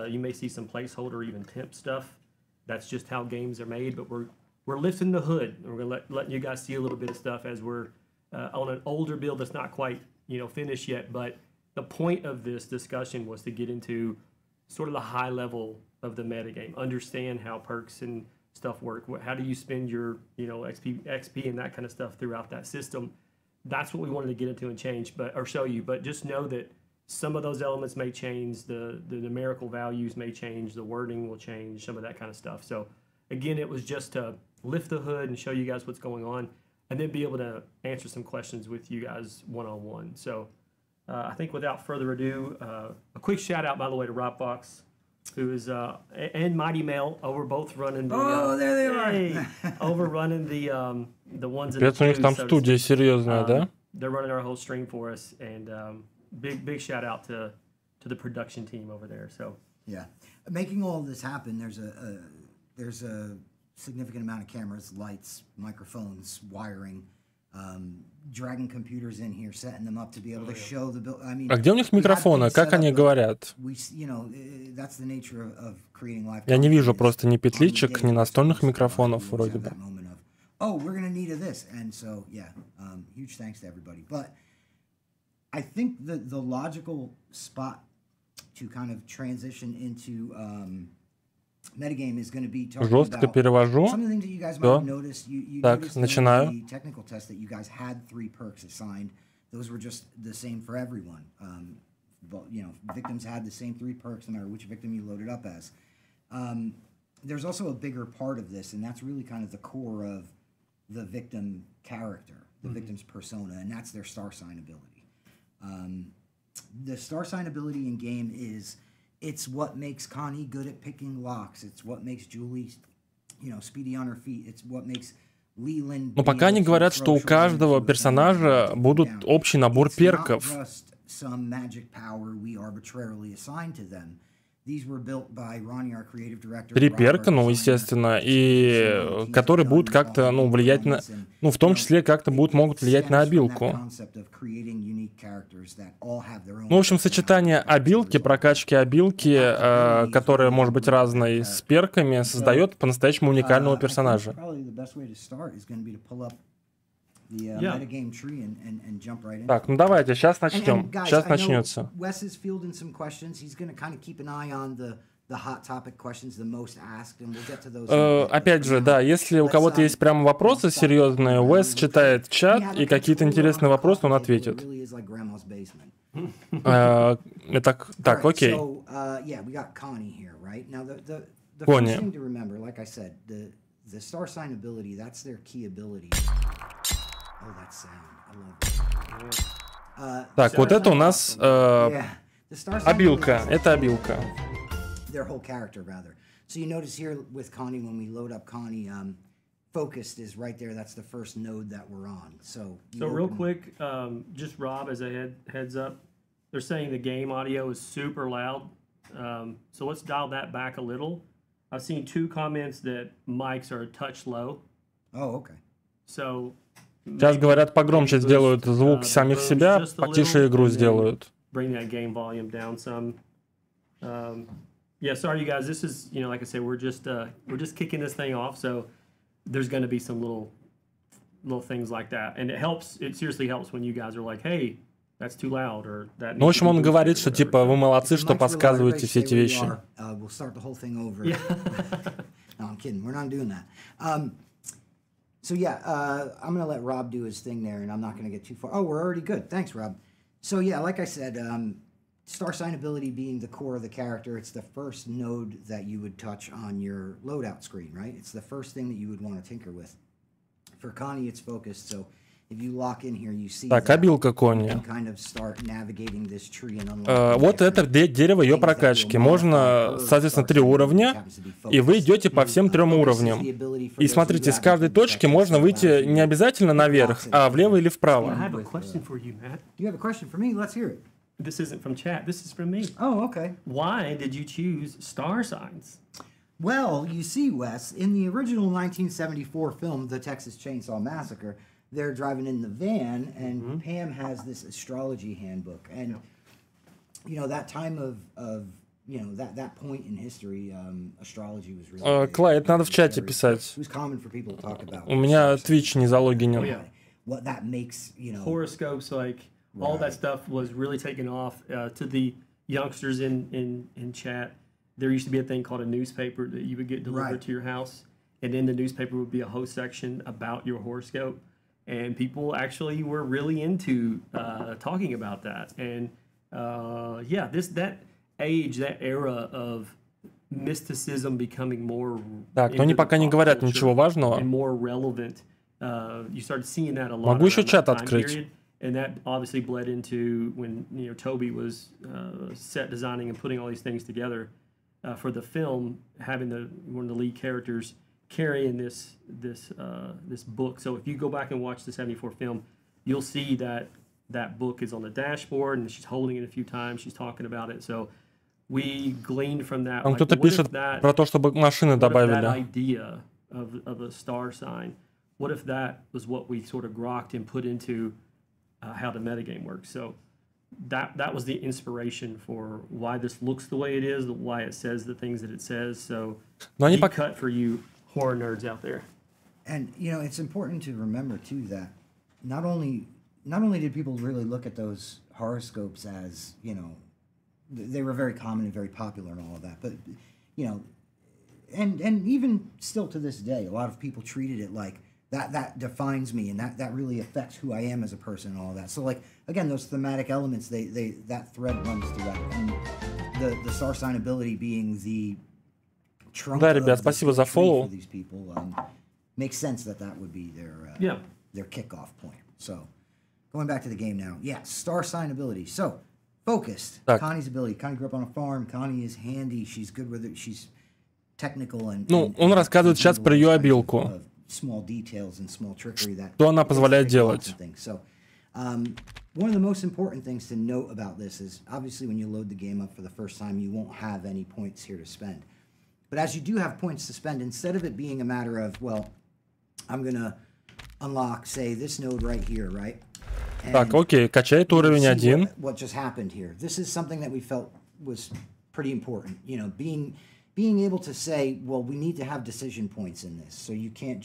You may see some placeholder or even temp stuff. That's just how games are made. But we're lifting the hood, and we're going to let you guys see a little bit of stuff as we're on an older build that's not quite, you know, finished yet. But the point of this discussion was to get into sort of the high level of the metagame, understand how perks and stuff work. How do you spend your, you know, XP and that kind of stuff throughout that system? That's what we wanted to get into and change, or show you. But just know that some of those elements may change. The numerical values may change. The wording will change. Some of that kind of stuff. So again, it was just to lift the hood and show you guys what's going on, and then be able to answer some questions with you guys one-on-one. So I think without further ado, a quick shout out, by the way, to Rockbox, who is and Mighty Mail over both running the
there they are.
over running the ones in
Это у них там студия серьезная, да?
They're running our whole stream for us, and big shout out to the production team over there. So
yeah, making all of this happen, there's a significant amount of cameras, lights, microphones, wiring, dragging computers in here, setting them up to be able to show the build. I mean,
А где у них микрофоны? Как они говорят? Я не вижу просто ни петличек, ни настольных микрофонов вроде бы.
Oh, we're gonna need this, and so yeah, huge thanks to everybody. But I think the logical spot to kind of transition into metagame is going to be talking
Жестко перевожу.
some of the things that you guys might have noticed. You
Так,
noticed
начинаю.
in the technical test that you guys had 3 perks assigned. Those were just the same for everyone. But you know, victims had the same 3 perks no matter which victim you loaded up as. There's also a bigger part of this, and that's really kind of the core of the victim character, the victim's persona, and that's their star sign ability. The star sign ability in game it's what makes Connie good at picking locks. It's what makes Julie, you know, speedy on her feet. It's what makes Leland.
Но пока они говорят, что у каждого персонажа будут общий набор перков.
Some magic power we arbitrarily assigned to them. These were built by Ronnie, our creative director. 3
перка, ну, естественно, и которые будут как-то, ну, влиять на, ну, в том числе как-то могут влиять на обилку. Ну, в общем, сочетание обилки, прокачки обилки, которая может быть разной с перками, создает по-настоящему уникального персонажа. Так, ну давайте, сейчас начнем. Сейчас начнется. Опять же, да, если у кого-то есть прямо вопросы серьезные, Уэс читает чат, и какие-то интересные вопросы он ответит. Так, окей. Кони. Так, вот это у нас обилка. Это обилка.
Focused is right there. That's the first node that we're on. So real quick, just Rob, as a heads up, they're saying the game audio is super loud. So let's dial that back a little. I've seen 2 comments that mics are a touch low.
Oh, okay.
So
Сейчас говорят, погромче сделают звук самих себя, потише игру сделают.
Bring that game volume down some. Yeah, sorry you guys. This is, you know, like I said, we're just kicking this thing off, so there's going to be some little things like that, and it helps. It seriously helps when you guys are like, hey, that's too loud, or that.
Ну, в общем, он говорит, что типа вы молодцы, что подсказываете все эти вещи.
We'll start the whole thing over.
Yeah.
No, I'm kidding. We're not doing that. So yeah, I'm gonna let Rob do his thing there, and I'm not gonna get too far. Oh, we're already good. Thanks, Rob. So yeah, like I said, star sign ability being the core of the character, it's the first node that you would touch on your loadout screen, right? It's the first thing that you would want to tinker with. For Connie, it's focused, so if you lock in here, you see
Так, обилка Конни.
kind of start navigating this tree and unlocking
Вот это дерево ее прокачки. Можно, соответственно, 3 уровня, и вы идете по всем 3 уровням. И смотрите, с каждой точки можно выйти не обязательно наверх, а влево или вправо.
I have a question for you, Matt.
You have a question for me? Let's hear it.
This isn't from chat. This is from me.
Oh, okay.
Why did you choose star signs?
Well, you see, Wes, in the original 1974 film, The Texas Chainsaw Massacre, they're driving in the van, and Pam has this astrology handbook. And, you know, that time of you know, that point in history, astrology was really...
Клай, это надо в чате писать.
It was common for people to talk about.
У меня Twitch не залогинен.
What that makes, you know...
Horoscopes, like, all that stuff was really taken off. To the youngsters in chat, there used to be a thing called a newspaper that you would get delivered to your house. And in the newspaper would be a whole section about your horoscope. And people actually were really into talking about that. And yeah, that age, that era of mysticism becoming more...
Так, но они пока не говорят ничего важного.
And more relevant. You started seeing that a lot.
Могу еще чат открыть.
And that obviously bled into when, you know, Toby was set designing and putting all these things together for the film, having one of the lead characters carrying this book. So if you go back and watch the 74 film, you'll see that book is on the dashboard, and she's holding it a few times. She's talking about it. So we gleaned from that.
Там кто-то пишет про то, чтобы машины добавили.
That idea of a star sign. What if that was what we sort of grokked and put into how the metagame works? So that was the inspiration for why this looks the way it is, why it says the things that it says. So deep cut for you horror nerds out there.
And you know, it's important to remember too that not only did people really look at those horoscopes as, you know, they were very common and very popular and all of that, but you know, and even still to this day, a lot of people treated it like that defines me, and that really affects who I am as a person and all that. So like, again, those thematic elements, that thread runs through that. And the star sign ability being the trunk
Да, ребят, спасибо за фоллоу.
for these people, makes sense that would be their kickoff point. So going back to the game now. Yeah, star sign ability. So focused.
Так.
Connie's ability. Connie grew up on a farm. Connie is handy. She's good with it. She's technical and...
Ну, он рассказывает сейчас про ее обилку.
Small details and small trickery that
Что она позволяет делать.
So, one of the most important things to note about this is, obviously, when you load the game up for the first time, you won't have any points here to spend. But as you do have points to spend, instead of it being a matter of, well, I'm going to unlock, say, this node right here, right?
Так, окей, качает уровень 1.
What just happened here? This is something that we felt was pretty important. You know, being able to say, well, we need to have decision points in this. So you can't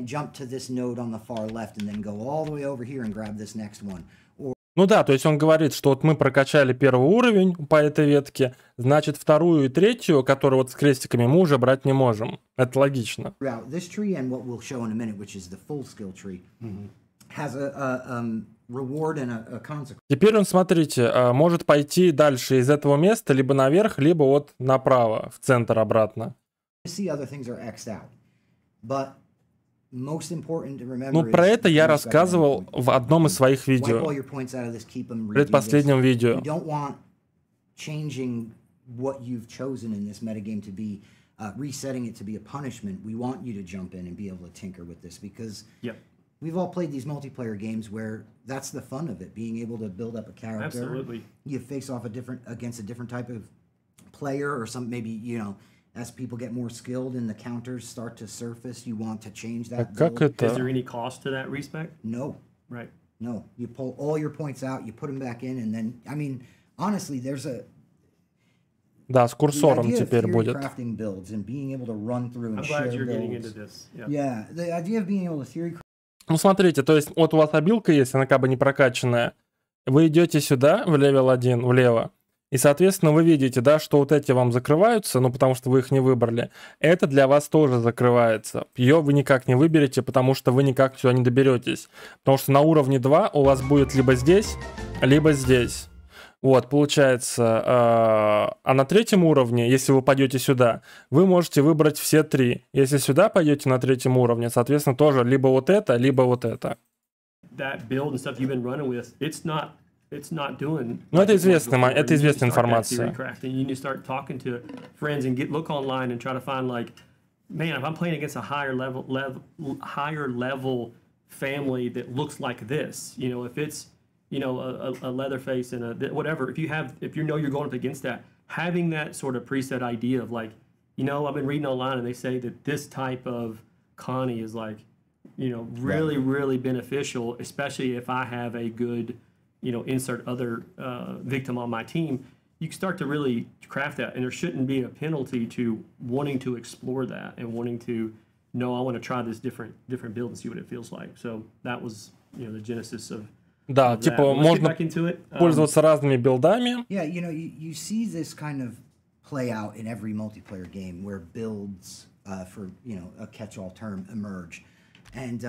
jump to this node on the far left and then go all the way over here and grab this next one.
Ну да, то есть он говорит, что вот мы прокачали первый уровень по этой ветке, значит вторую и третью, которую вот с крестиками, мы уже брать не можем. Это логично.
This tree and what we'll show in a minute, which is the full skill tree, has a reward and a consequence.
Теперь он, смотрите, может пойти дальше из этого места, либо наверх, либо вот направо, в центр обратно. Ну, про это я рассказывал в одном из своих видео, предпоследнем видео.
Resetting it to be a punishment, we want you to jump in and be able to tinker with this, because we've all played these multiplayer games where that's the fun of it, being able to build up a character.
Absolutely.
You face off against a different type of player, or some, maybe, you know, as people get more skilled and the counters start to surface, you want to change that
А как
build.
это?
Is there any cost to that respec?
No.
Right.
No. You pull all your points out, you put them back in, and then, I mean, honestly, there's a...
Да, с курсором
the idea
теперь
of
будет.
crafting builds and being able to run through and
I'm
share
glad you're getting into
builds.
this. Yeah.
Yeah, the idea of being able to theory
Ну, смотрите, то есть вот у вас обилка есть, она как бы не прокачанная. Вы идете сюда, в левел 1, влево, и, соответственно, вы видите, да, что вот эти вам закрываются, ну, потому что вы их не выбрали. Это для вас тоже закрывается. Ее вы никак не выберете, потому что вы никак сюда не доберетесь. Потому что на уровне 2 у вас будет либо здесь, либо здесь. Вот, получается, а на третьем уровне, если вы пойдете сюда, вы можете выбрать все 3. Если сюда пойдете на третьем уровне, соответственно, тоже либо вот это, либо вот это.
That build and stuff you've been running with, it's not doing.
Ну, это известная информация.
You need to start talking to friends and look online and try to find like, man, if I'm playing against a higher level family that looks like this, you know, if it's, you know, a Leatherface and a whatever, if you know you're going up against that, having that sort of preset idea of like, you know, I've been reading online and they say that this type of Connie is like, you know, really, really beneficial, especially if I have a good, you know, insert other victim on my team. You can start to really craft that, and there shouldn't be a penalty to wanting to explore that and wanting to know, I want to try this different build and see what it feels like. So that was, you know, the genesis of.
Да, типа можно пользоваться разными билдами.
Yeah, you know, you see this kind of play out in every multiplayer game where builds for, you know, a catch-all term emerge. And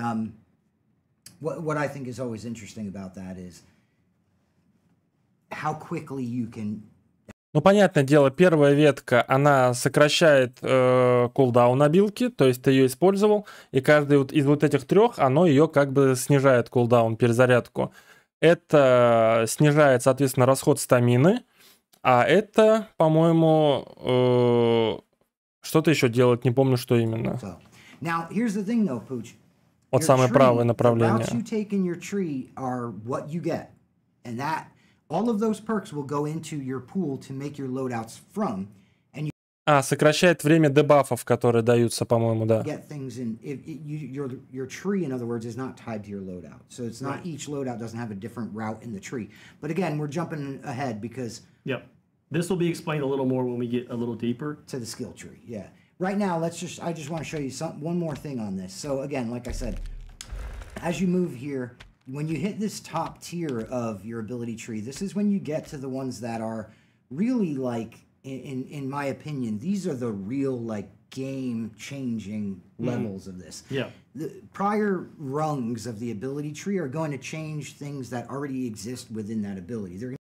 what I think is always interesting about that is how quickly you can...
Ну, понятное дело, первая ветка, она сокращает кулдаун обилки, то есть ты ее использовал, и каждый вот из вот этих 3, оно ее как бы снижает кулдаун, перезарядку. Это снижает, соответственно, расход стамины, а это, по-моему, что-то еще делает, не помню, что именно.
So, now, here's the thing, though, Pooch.
Вот самое правое направление.
The routes you take in your tree are what you get, and that all of those perks will go into your pool to make your loadouts from. And
сокращает время дебафов, которые даются, по-моему, да.
Get things in. Your tree, in other words, is not tied to your loadout. So it's not each loadout doesn't have a different route in the tree. But again, we're jumping ahead because.
Yep. This will be explained a little more when we get a little deeper.
To the skill tree, yeah. Right now, I just want to show you one more thing on this. So again, like I said, as you move here, when you hit this top tier of your ability tree, this is when you get to the ones that are really like, in my opinion, these are the real like game-changing levels of this.
Yeah.
The prior rungs of the ability tree are going to change things that already exist within that ability.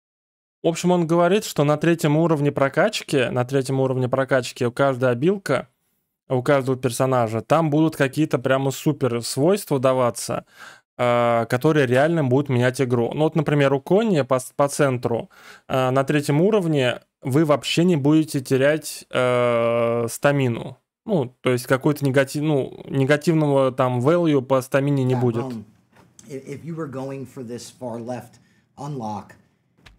В общем, он говорит, что на третьем уровне прокачки у каждой обилка, у каждого персонажа, там будут какие-то прямо супер свойства даваться, которые реально будут менять игру. Ну вот, например, у Конни по центру на третьем уровне вы вообще не будете терять стамину. Ну, то есть какой-то негативного там value по стамине не будет.
If you were going for this far left unlock,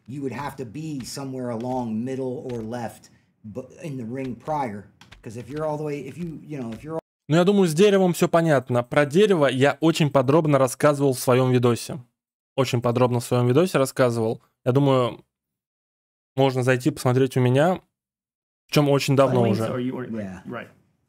you would have to be somewhere along middle or left in the ring prior. Because if you're all the way, if you're...
Ну, я думаю, с деревом все понятно. Про дерево я очень подробно рассказывал в своем видосе. Рассказывал. Я думаю, можно зайти посмотреть у меня, причем очень давно уже.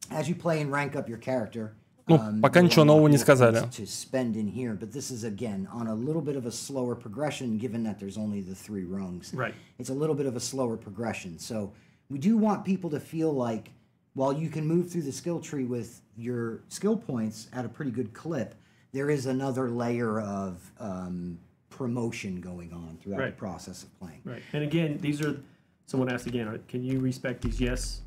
As you play and rank up your character,
ну, пока ничего нового не сказали.
To spend in here, but this is again on a little bit of a slower progression, given that there's only the 3 rungs.
Right.
It's a little bit of a slower progression. So we do want people to feel like, while you can move through the skill tree with your skill points at a pretty good clip, there is another layer of promotion going on throughout the process of playing.
Right. And again, these are, someone asked again, can you respec these? Yes.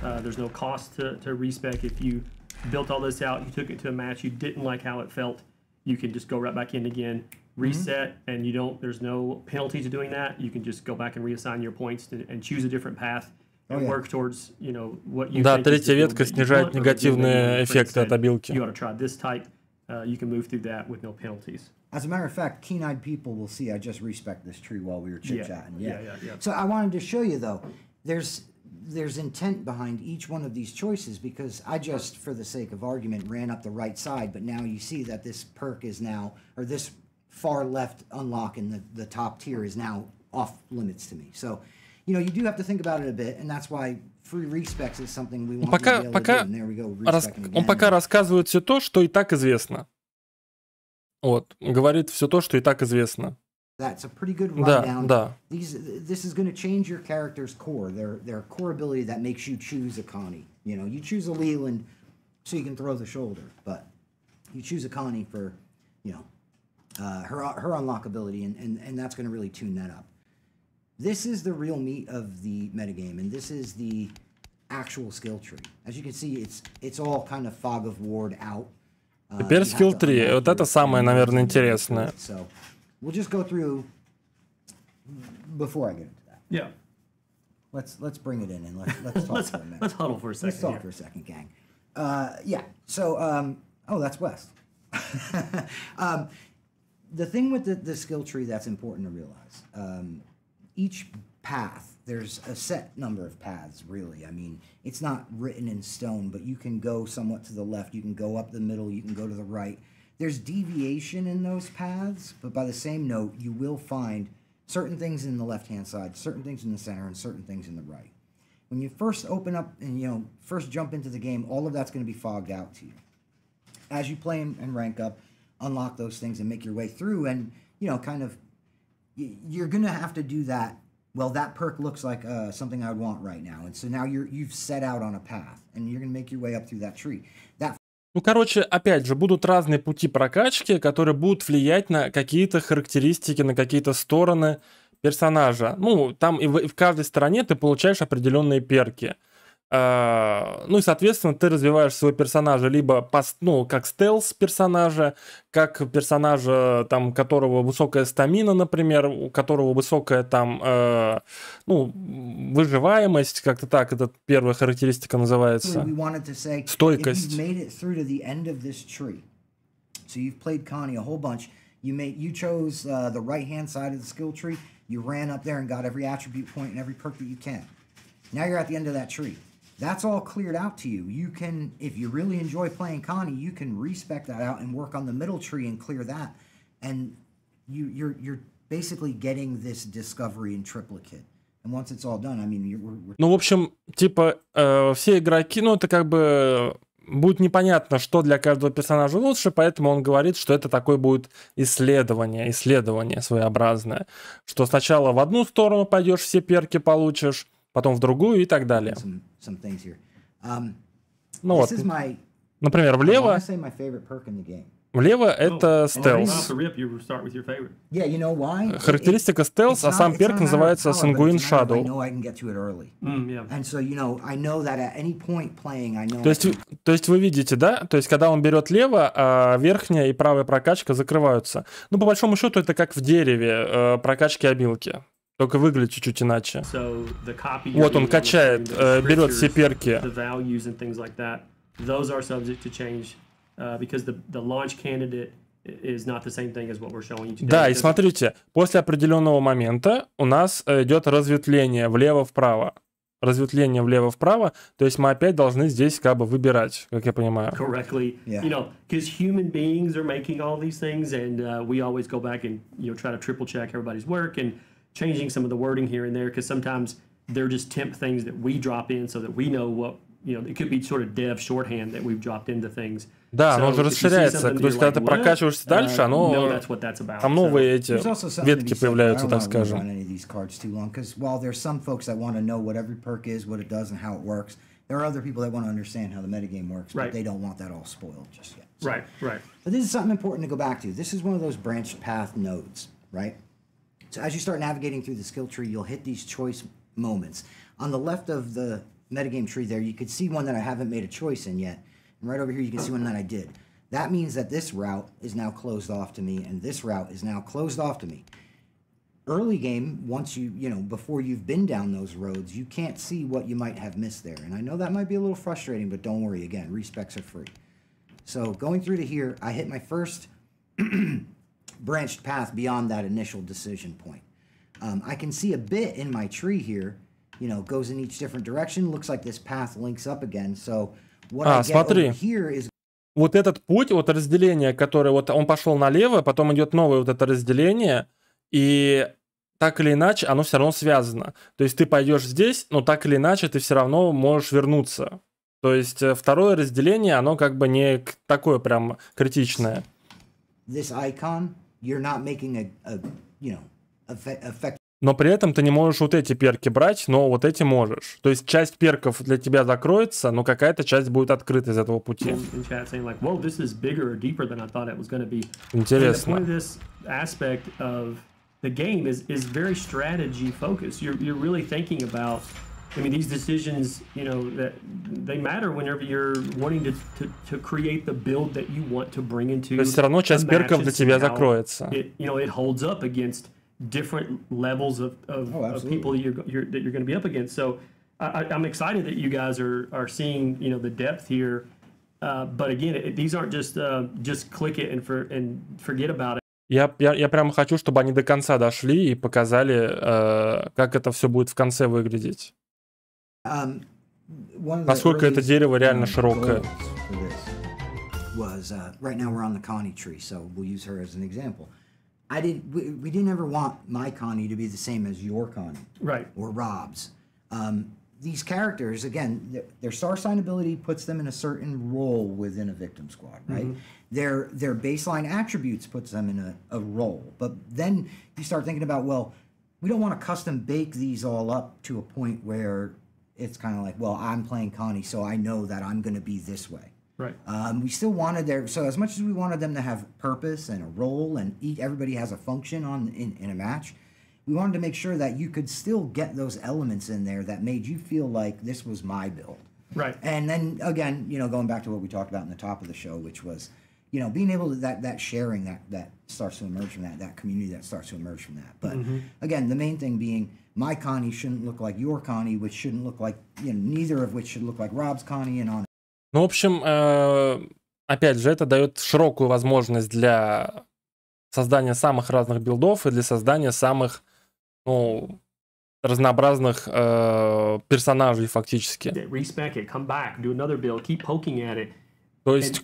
There's no cost to respec. If you built all this out, you took it to a match, you didn't like how it felt, you can just go right back in again, reset, and there's no penalty to doing that. You can just go back and reassign your points and choose a different path. Work towards, you know, what you
да, третья ветка снижает негативные эффекты от обилки.
You ought to try this type. You can move through that with no penalties.
As a matter of fact, keen-eyed people will see I just respec this tree while we were chit-chatting.
Yeah.
So I wanted to show you, though, there's there's intent behind each one of these choices, because I just, for the sake of argument, ran up the right side, but now you see that this perk is now, or this far left unlock in the top tier is now off limits to me. So, you know, you do have to think about it a bit, and that's why free respecs is something we want to be able to do. And there we go,
Он пока рассказывает все то, что и так известно. Вот, говорит все то, что и так известно.
That's a pretty good rundown.
Да.
This is going to change your character's core, their core ability that makes you choose a Connie. You know, you choose a Leland so you can throw the shoulder, but you choose a Connie for, you know, her unlock ability, and that's going to really tune that up. This is the real meat of the metagame, and this is the actual skill tree. As you can see, it's all kind of fog of ward out.
Теперь скилл 3. Вот это самое, наверное, интересное.
So we'll just go through before I get into that.
Yeah.
Let's bring it in and let's talk for a minute.
Let's huddle for a second.
Let's talk for a second, gang. Yeah. So oh, that's West. The thing with the skill tree that's important to realize, each path, there's a set number of paths, really. I mean, it's not written in stone, but you can go somewhat to the left, you can go up the middle, you can go to the right. There's deviation in those paths, but by the same note, you will find certain things in the left-hand side, certain things in the center, and certain things in the right. When you first open up and, you know, first jump into the game, all of that's going to be fogged out to you. As you play and rank up, unlock those things and make your way through, and, you know, kind of, you're going to have to do that. Well, that perk looks like something I would want right now. And so now you've set out on a path, and you're going to make your way up through that tree.
Ну, короче, опять же, будут разные пути прокачки, которые будут влиять на какие-то характеристики, на какие-то стороны персонажа. Ну, там и в каждой стороне ты получаешь определенные перки. Ну и, соответственно, ты развиваешь своего персонажа либо как стелс персонажа, как персонажа, там, которого высокая стамина, например, у которого высокая там, выживаемость, как-то так, это первая характеристика называется. Стойкость.
You chose the right-hand side of the skill tree, you ran up there and got every attribute point and every perk that you can. Now you're at the end of that tree. That's all cleared out to you. You can, if you really enjoy playing Connie, you can respec that out and work on the middle tree and clear that. And you're basically getting this discovery in triplicate. And once it's all done, I mean, we're...
Ну, в общем, типа, все игроки, ну, это как бы будет непонятно, что для каждого персонажа лучше, поэтому он говорит, что это такое будет исследование своеобразное. Что сначала в одну сторону пойдешь, все перки получишь, потом в другую и так далее. Ну вот, например, влево это стелс. Характеристика стелс, а сам перк называется Sanguine Shadow. То есть вы видите, да? То есть когда он берет лево, а верхняя и правая прокачка закрываются. Ну, по большому счету, это как в дереве прокачки обилки. Только выглядит чуть-чуть иначе. Вот он качает, берет все перки. Да, и смотрите, после определенного момента у нас идет разветвление влево-вправо. Разветвление влево-вправо, то есть мы опять должны здесь как бы выбирать, как я понимаю.
Correctly, you know, because human beings are making all these things, and we always go back and, you know, try to triple check everybody's work and changing some of the wording here and there, because sometimes they're just temp things that we drop in so that we know what, you know, it could be sort of dev shorthand that we've dropped into things.
Да, оно же расширяется. То есть, когда ты прокачиваешься дальше, оно... Там новые эти ветки появляются, так скажем.
There are other people that want to understand how the metagame works, but they don't want that all spoiled just yet.
So, right.
But this is something important to go back to. This is one of those branched path nodes, right? So as you start navigating through the skill tree, you'll hit these choice moments. On the left of the metagame tree there, you could see one that I haven't made a choice in yet. And right over here, you can see one that I did. That means that this route is now closed off to me, and this route is now closed off to me. Early game, once before you've been down those roads, you can't see what you might have missed there. And I know that might be a little frustrating, but don't worry, again, respecs are free. So going through to here, I hit my first branched path beyond that initial decision point. I can see a bit in my tree here you know, goes in each different direction. Looks like this path links up again. So what I get
смотри.
over here is...
Вот этот путь, вот разделение, которое вот он пошел налево, потом идет новое вот это разделение, и так или иначе оно все равно связано. То есть ты пойдешь здесь, но так или иначе ты все равно можешь вернуться. То есть второе разделение, оно как бы не такое прям критичное.
This icon, you're not making a you know, effect.
Но при этом ты не можешь вот эти перки брать, но вот эти можешь. То есть часть перков для тебя закроется, но какая-то часть будет открыта из этого пути. Интересно.
I mean, these decisions, you know, that they matter whenever you're wanting to create the build that you want to bring into.
То есть все равно часть перков для тебя закроется.
You know, it holds up against different levels of people that you're going to be up against. So I'm excited that you guys are seeing, you know, the depth here. But again, these aren't just click it and forget about it.
Я прямо хочу, чтобы они до конца дошли и показали, как это все будет в конце выглядеть. Насколько это дерево реально широкое.
Right now we're on the Connie tree, so we'll use her as an example. We didn't ever want my Connie to be the same as your Connie,
right?
Or Rob's. These characters, again, their star sign ability puts them in a certain role within a victim squad, right? Mm-hmm. Their baseline attributes puts them in a role, but then you start thinking about, well, we don't want to custom bake these all up to a point where it's kind of like, well, I'm playing Connie, so I know that I'm going to be this way.
Right.
We still wanted so as much as we wanted them to have purpose and a role, and everybody has a function in a match, we wanted to make sure that you could still get those elements in there that made you feel like this was my build.
Right.
And then again, you know, going back to what we talked about in the top of the show, which was, you know, being able to that sharing that starts to emerge from that community that starts to emerge from that. But again, the main thing being, my Connie shouldn't look like your Connie, which shouldn't look like, you know, neither of which should look like Rob's Connie, and on.
Ну, в общем, опять же, это дает широкую возможность для создания самых разных билдов и для создания самых, ну, разнообразных персонажей фактически. То есть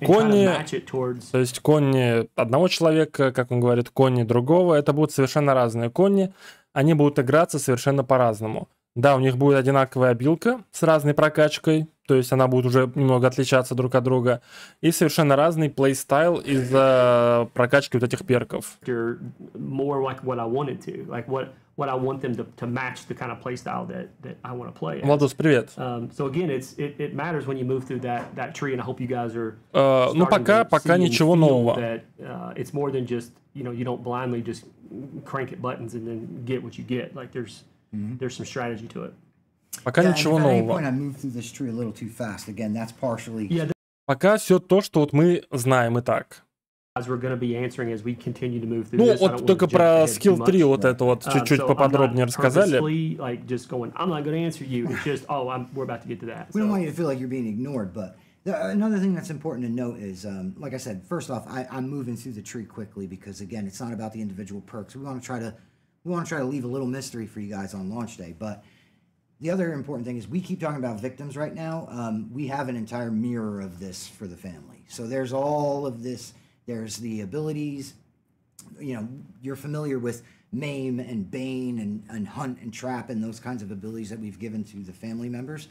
конни одного человека, как он говорит, конни другого, это будут совершенно разные конни, они будут играться совершенно по-разному. Да, у них будет одинаковая обилка с разной прокачкой, то есть она будет уже немного отличаться друг от друга, и совершенно разный плейстайл из-за прокачки вот этих перков. Владус, привет. Ну, пока ничего нового.
There's some strategy to it.
Пока ничего нового. Пока все то, что вот мы знаем и так. Ну, вот только про скилл 3 вот это вот чуть-чуть поподробнее рассказали.
Another thing that's important to note is, like I said, first off, I'm moving through the tree quickly because, again, it's not about the individual perks. We want to try to leave a little mystery for you guys on launch day. But the other important thing is we keep talking about victims right now. We have an entire mirror of this for the family. So there's all of this. There's the abilities. You know, you're familiar with Maim and Bane and Hunt and Trap and those kinds of abilities that we've given to the family members.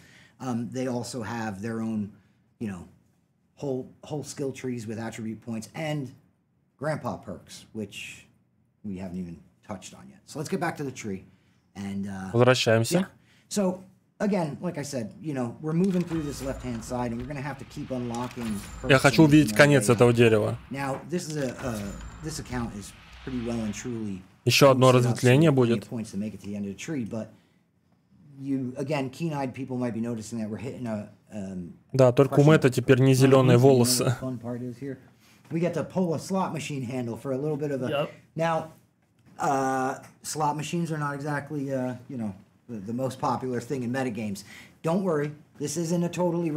They also have their own, you know, whole skill trees with attribute points and grandpa perks, which we haven't even touched on yet. So let's get back to the tree. And
возвращаемся.
Yeah. So again, like I said, you know, we're moving through this left-hand side, and we're going to have to keep unlocking.
Я хочу увидеть конец этого дерева.
Now, this account is pretty well and truly.
Еще одно разветвление будет.
Points to make it to the end of the tree, but you again, keen-eyed people might be noticing that we're hitting a.
Да, только у Мэтта теперь не зеленые волосы.
We get to pull a slot machine handle for a little bit of a. Now, slot machines are not exactly, you know, the most popular thing in metagames. Don't worry, this isn't a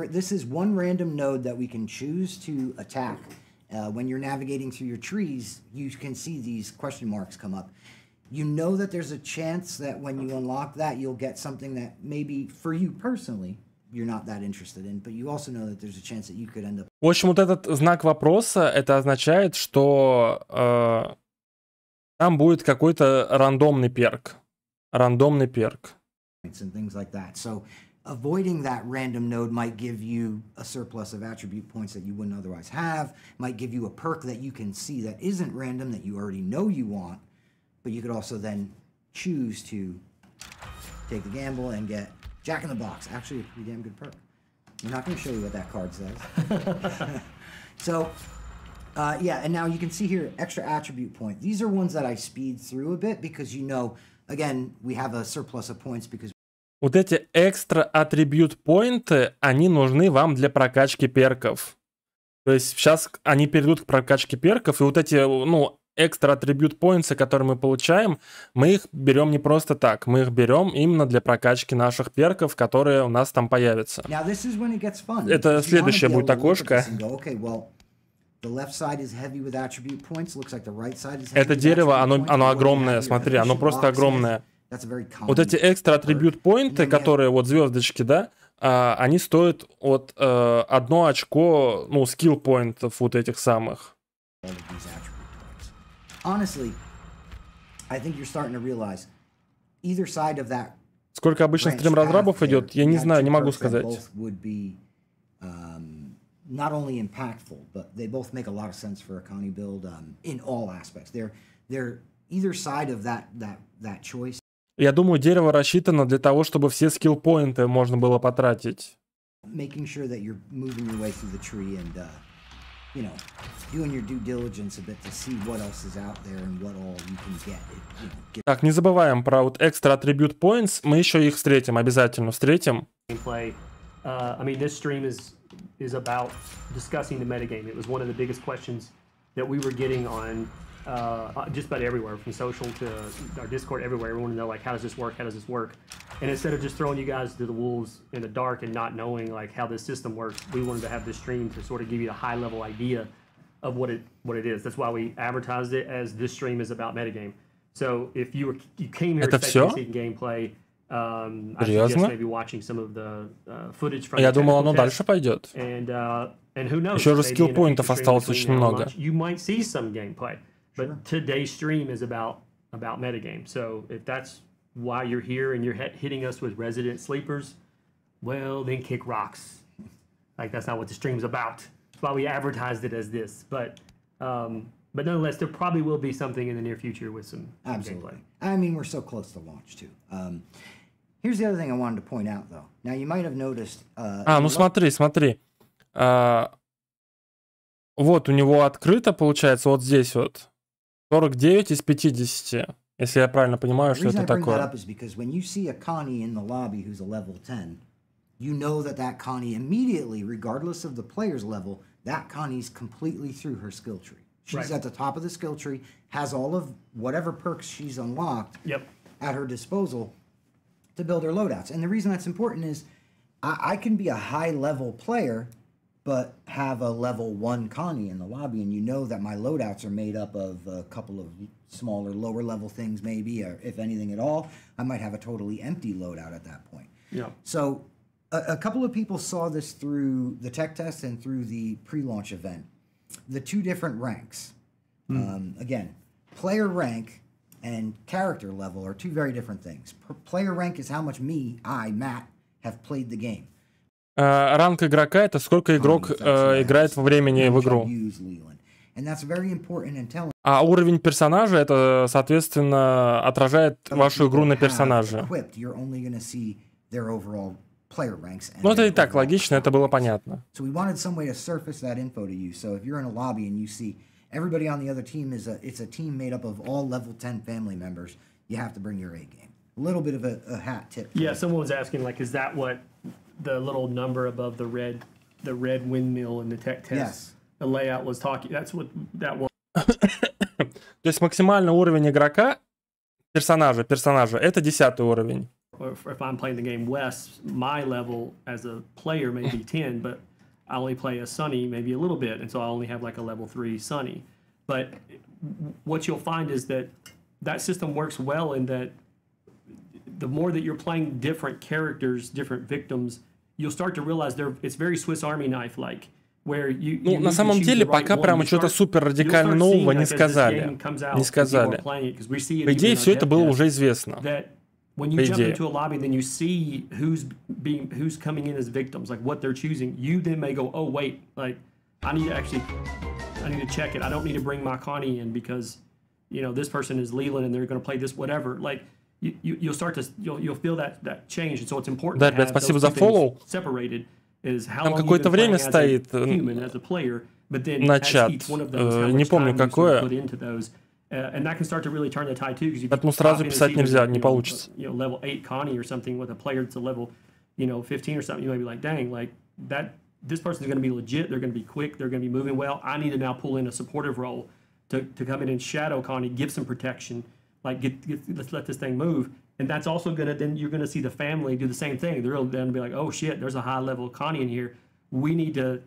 this is one random node that we can choose to attack. When you're navigating through your trees, you can see these question marks come up. you know that there's a chance that when you unlock that, you'll get something that maybe for you personally you're not that interested in, but you also know that there's a chance that you could end up.
В общем, вот этот знак вопроса, это означает, что там будет какой-то рандомный перк. Рандомный перк.
And things like that. So avoiding that random node might give you a surplus of attribute points that you wouldn't otherwise have, might give you a perk that you can see that isn't random, that you already know you want, but you could also then choose to take the gamble and get Jack in the Box. Actually, a pretty damn good perk. I'm not going to show you what that card says. So, yeah, and now you can see here, extra attribute point. These are ones that I speed through a bit because you know, again, we have a surplus of points because...
Вот эти экстра атрибют поинты, они нужны вам для прокачки перков. То есть сейчас они перейдут к прокачке перков, и вот эти, ну, экстра атрибют поинты, которые мы получаем, мы их берем не просто так, мы их берем именно для прокачки наших перков, которые у нас там появятся. Это следующее будет окошко. Это дерево, оно огромное, смотри, оно просто огромное. Вот эти экстра атрибют поинты, которые вот звездочки, да, они стоят от 1 очко, ну, скилл поинтов вот этих самых. Сколько обычно стрим разрабов идет, я не знаю, не могу сказать.
Not only impactful, but they both make a lot of sense for a Connie build in all aspects. They're either side of that choice.
Я думаю, дерево рассчитано для того, чтобы все скилл-поинты можно было потратить.
Making sure that you're moving your way through the tree and, you know, doing your due diligence a bit to see what else is out there and what all you can get.
Так, не забываем про вот extra attribute points. Мы еще их встретим, обязательно встретим.
I mean, this stream is about discussing the metagame. It was one of the biggest questions that we were getting on just about everywhere, from social to our Discord, everywhere. Everyone wanted to know, like, how does this work? How does this work? And instead of just throwing you guys to the wolves in the dark and not knowing like how this system works, we wanted to have this stream to sort of give you a high-level idea of what it is. That's why we advertised it as this stream is about metagame. So if you came here expecting to see gameplay, I suggest maybe watching some of the footage from
Я думал, оно дальше пойдет.
And who knows?
Еще же скилл-поинтов осталось очень много.
You might see some gameplay, but today's stream is about metagame. So if that's why you're here and you're hitting us with resident sleepers, well, then kick rocks. Like, that's not what the stream's about. That's why we advertised it as this. But nonetheless, there probably will be something in the near future with some gameplay.
I mean, we're so close to launch too. Here's the other thing I wanted to point out, though. Now, you might have noticed...
ну смотри. Вот у него открыто, получается, вот здесь вот 49 из 50, если я правильно понимаю, что это такое.
When you see a Connie in the lobby who's a level 10, you know that Connie immediately, regardless of the player's level, that Connie's completely through her skill tree. She's at the top of the skill tree, has all of whatever perks she's unlocked at her disposal to build her loadouts. And the reason that's important is I can be a high-level player but have a level 1 Connie in the lobby, and you know that my loadouts are made up of a couple of smaller, lower-level things maybe, or if anything at all. I might have a totally empty loadout at that point.
Yeah.
So a couple of people saw this through the tech test and through the pre-launch event. The two different ranks. Again, player rank and character level are two very different things. Player rank is how much Matt, have played the game.
Ранг игрока — это сколько игрок играет во времени в игру. А уровень персонажа — это, соответственно, отражает вашу игру на персонаже. Ну, это и так логично, это было понятно.
Everybody on the other team it's a team made up of all level 10 family members. You have to bring your A game. A little bit of a hat tip.
Yeah, someone was asking, like, is that what the little number above the red windmill in the tech test?
Yes.
The layout was talking. That's what that was.
То есть максимальный уровень игрока персонажа это 10-й уровень.
If I'm playing the game West, my level as a player may be 10, but I only play a Sunny maybe a little bit, and so I only have like a level 3 Sunny. But what you'll find is that that system works well in that the more that you're playing different characters, different victims, you'll start to realize it's very Swiss Army knife-like.
Ну, на самом деле, пока прямо что-то супер радикально нового не сказали. Не сказали. По идее, все это было уже известно.
When you jump into a lobby, then you see who's coming in as victims, like what they're choosing. You then may go, oh wait, like I need to check it. I don't need to bring my Connie in because, you know, this person is Leland and they're going to play this whatever. Like you'll start to you'll feel that change, and so it's important to have
спасибо за фоллоу.
Separated.
Там какое-то время стоит начат, не помню какое, поэтому сразу писать нельзя, не получится.
Level 8 Connie or something with a player that's a level, 15 or something, you might be like, dang, like that, this person's going to be legit, they're going to be quick, they're going to be moving well. I need to now pull in a supportive role to come in and shadow Connie, give some protection, like let's let this thing move. And that's also then you're gonna see the family do the same thing. They're gonna be like, oh shit, there's a high level Connie in here. We need to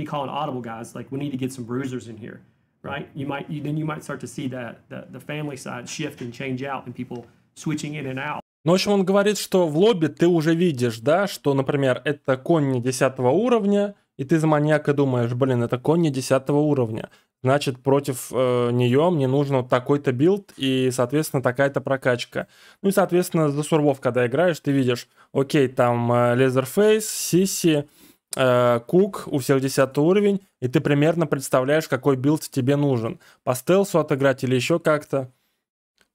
call an audible, guys. Like we need to get some bruisers in here, right? You might start to see that the family side shift and change out, and people switching in and out.
Ну, в общем, он говорит, что в лобби ты уже видишь, да, что, например, это конни 10 уровня, и ты за маньяка думаешь, блин, это конни 10 уровня. Значит, против нее мне нужен вот такой-то билд и, соответственно, такая-то прокачка. Ну и, соответственно, за сурвов, когда играешь, ты видишь, окей, там Лезерфейс, Сиси, Кук, у всех 10 уровень, и ты примерно представляешь, какой билд тебе нужен. По стелсу отыграть или еще как-то.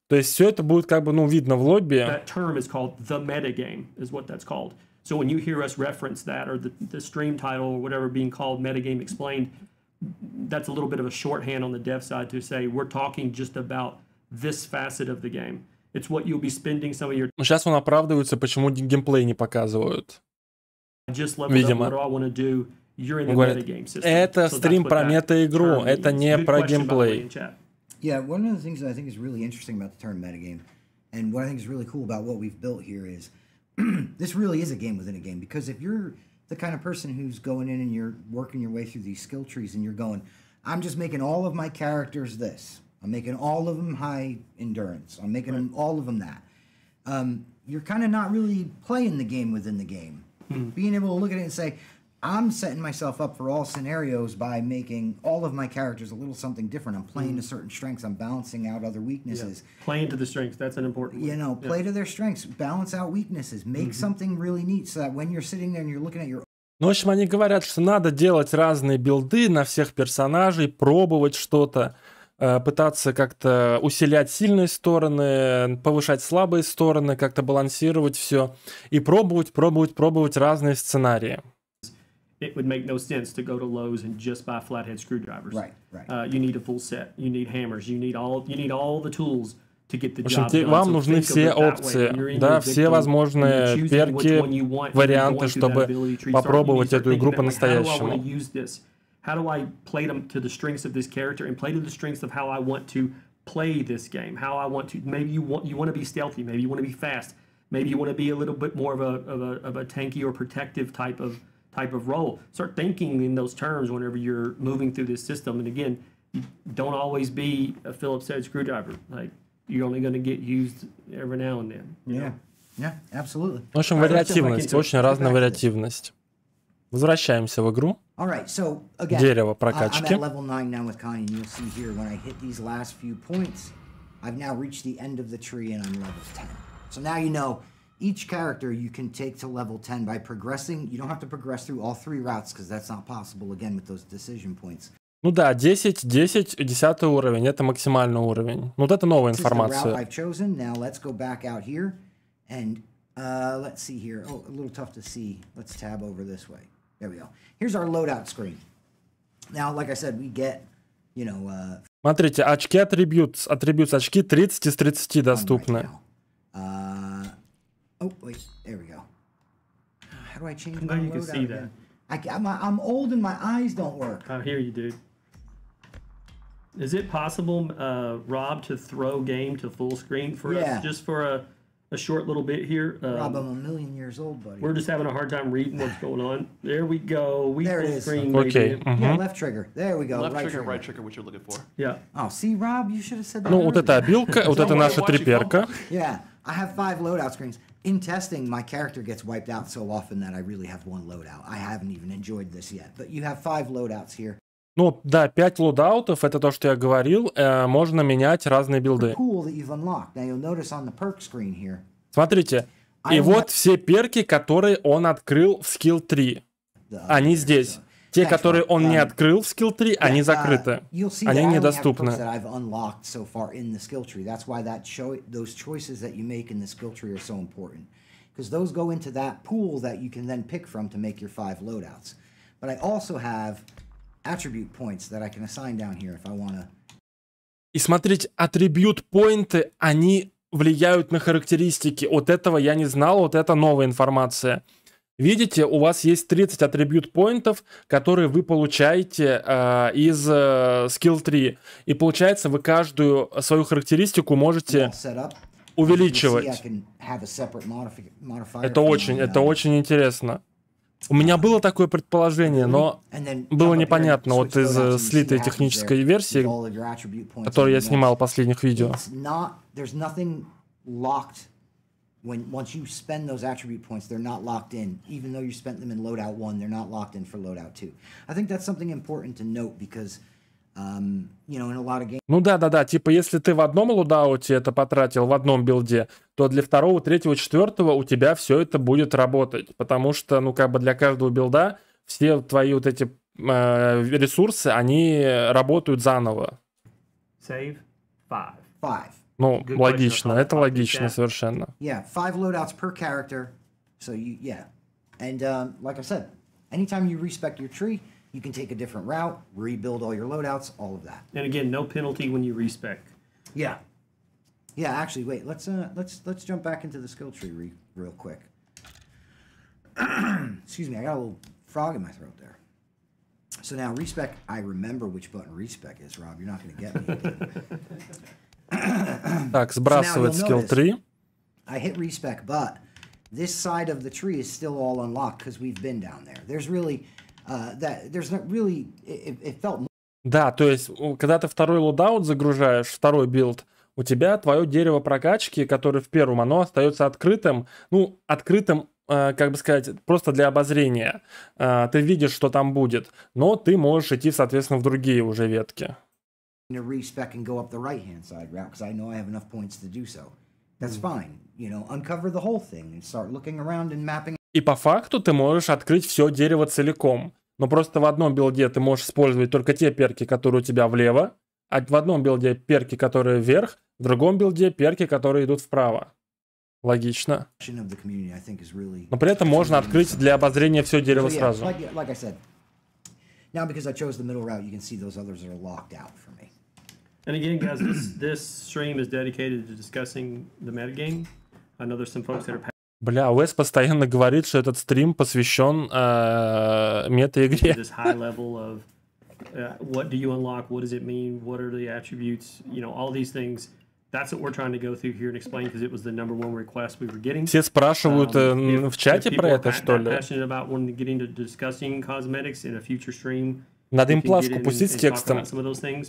То есть все это будет как бы, ну, видно в лобби.
That term is called the metagame, is what that's called. So when you hear us reference that, or the stream title or whatever being called Metagame Explained, that's a little bit of a shorthand on the dev side to say we're talking just about this facet of the game. It's what you'll be spending some of your...
Сейчас он оправдывается, почему геймплей не показывают. Видимо. Он говорит, это стрим про мета-игру, это не про геймплей.
Yeah, one of the things that I think is really interesting about the term metagame, and what I think is really cool about what we've built here is this really is a game within a game, because if you're the kind of person who's going in and you're working your way through these skill trees and you're going, I'm just making all of my characters this. I'm making all of them high endurance. I'm making them, all of them that. You're kind of not really playing the game within the game. Being able to look at it and say, I'm setting myself up for all scenarios by making all of my characters a little something different. I'm playing to certain strengths. I'm balancing out other weaknesses.
Yeah. Playing to the strengths. That's an important one.
Play to their strengths. Balance out weaknesses. Make something really neat so that when you're sitting there and you're looking at your...
Ну, в общем, они говорят, что надо делать разные билды на всех персонажей, пробовать что-то, пытаться как-то усилять сильные стороны, повышать слабые стороны, как-то балансировать все и пробовать разные сценарии.
It would make no sense to go to Lowe's and just buy flathead screwdrivers.
Right.
You need a full set. You need hammers. You need all the tools to get the job done.
Вам нужны все опции, да, все возможные перки, варианты, чтобы попробовать эту игру по-настоящему.
How do I play them to the strengths of this character and play to the strengths of how I want to play this game? How I want to. Maybe you want to be stealthy. Maybe you want to be fast. Maybe you want to be a little bit more of a tanky or protective type of role. Start thinking in those terms whenever you're moving through this system. And again, you don't always be a Phillips head screwdriver. Like, you're only going to get used every now and then.
Yeah, absolutely.
В общем, вариативность, очень разная вариативность. Возвращаемся в игру. Дерево прокачки.
I'm at level 9 now with Connie, and you'll see here when I hit these last few points, I've now reached the end of the tree and I'm level 10. So now you know each character you can take to level 10 by progressing. You don't have to progress through all 3 routes because that's not possible again with those decision points.
Ну да, 10 уровень, это максимальный уровень. Вот это новая информация.
I've chosen. Now let's go back out here and let's see here. Oh, a little tough to see. Let's tab over this way. There we go. Here's our loadout screen. Now, like I said, we get,
Смотрите, очки атрибьют очки 30 из 30 доступны.
Oh, wait, there we go. How do I change my
loadout? You can see
again? I'm old and my eyes don't work.
I hear you, dude. Is it possible, Rob, to throw game to full screen for us? Just for a short little bit here.
Rob, I'm a million years old, buddy.
We're just having a hard time reading what's going on. There we go. We
There it
full
is.
screen.
Okay.
maybe.
Yeah, left trigger. There we go.
Left
right
trigger, right trigger, what you're looking for.
Yeah.
Oh, see, Rob, you should have said that.
Ну, вот
earlier.
эта обилка, вот это наша триперка.
Yeah, I have 5 loadout screens. In testing, my character gets wiped out so often that I really have 1 loadout. I haven't even enjoyed this yet, but you have 5 loadouts here.
Ну, да, 5 лоудаутов, это то, что я говорил, можно менять разные билды.
Pool that you've unlocked. Now you'll notice on the perk screen here.
Смотрите, и вот все перки, которые он открыл в скилл 3. Они здесь. Те, которые он не открыл в скилл 3, они закрыты. Они недоступны.
Those choices that you make in the skill tree are so important. Because those go into that pool that you can then pick from to make your 5 loadouts. But I also have attribute points that I can assign down here if I want to.
И смотрите, атрибьют-поинты, они влияют на характеристики. Вот этого я не знал, вот это новая информация. Видите, у вас есть 30 атрибьют-поинтов, которые вы получаете из Skill 3. И получается, вы каждую свою характеристику можете увеличивать. Это очень интересно. У меня было такое предположение, но было непонятно вот из слитой технической версии, которую я снимал в последних видео.
Once you spend those attribute points, they're not locked in. Even though you spent them in loadout 1, they're not locked in for loadout 2. I think that's something important to note because, you know, in a lot of games...
Ну да, типа если ты в одном лоудауте это потратил, в одном билде, то для 2, 3, 4 у тебя все это будет работать. Потому что, ну как бы для каждого билда все твои вот эти ресурсы, они работают заново.
Save 5.
5.
Ну, логично, это логично совершенно.
Yeah, 5 loadouts per character. So you, yeah. And like I said, anytime you respec your tree, you can take a different route, rebuild all your loadouts, all of that.
And again, no penalty when you respec.
Yeah. Yeah, actually, wait, let's jump back into the skill tree real quick. Excuse me, I got a little frog in my throat there. So now respec, I remember which button respec is, Rob. You're not going to get me.
Так, сбрасывать skill 3.
I hit respec, but this side of the tree is still all unlocked because we've been down there. There's really there's not really it felt.
Да, то есть, когда ты второй лоудаут загружаешь, второй билд, у тебя твое дерево прокачки, которое в первом, оно остается открытым. Ну, открытым, как бы сказать, просто для обозрения. Ты видишь, что там будет, но ты можешь идти, соответственно, в другие уже ветки.
To respec and go up the right-hand side route because I know I have enough points to do so. That's fine. You know, uncover the whole thing and start looking around and mapping.
И по факту ты можешь открыть все дерево целиком. Но просто в одном билде ты можешь использовать только те перки, которые у тебя влево, а в одном билде перки, которые вверх, в другом билде перки, которые идут вправо. Логично. Но при этом можно открыть для обозрения все дерево сразу.
Now, because I chose the middle route, you can see those others are locked out for me.
And again, guys, this stream is dedicated to discussing the metagame. I know there's some folks that are...
Бля, Уэс постоянно говорит, что этот стрим посвящен мета-игре.
This high level of what do you unlock, what does it mean, what are the attributes, you know, all these things. That's what we're trying to go through here and explain because it was the number one request we were getting.
Все спрашивают в чате про это, что ли?
Passionate about wanting to get into discussing cosmetics in a future stream.
Надо им плашку пустить с текстом.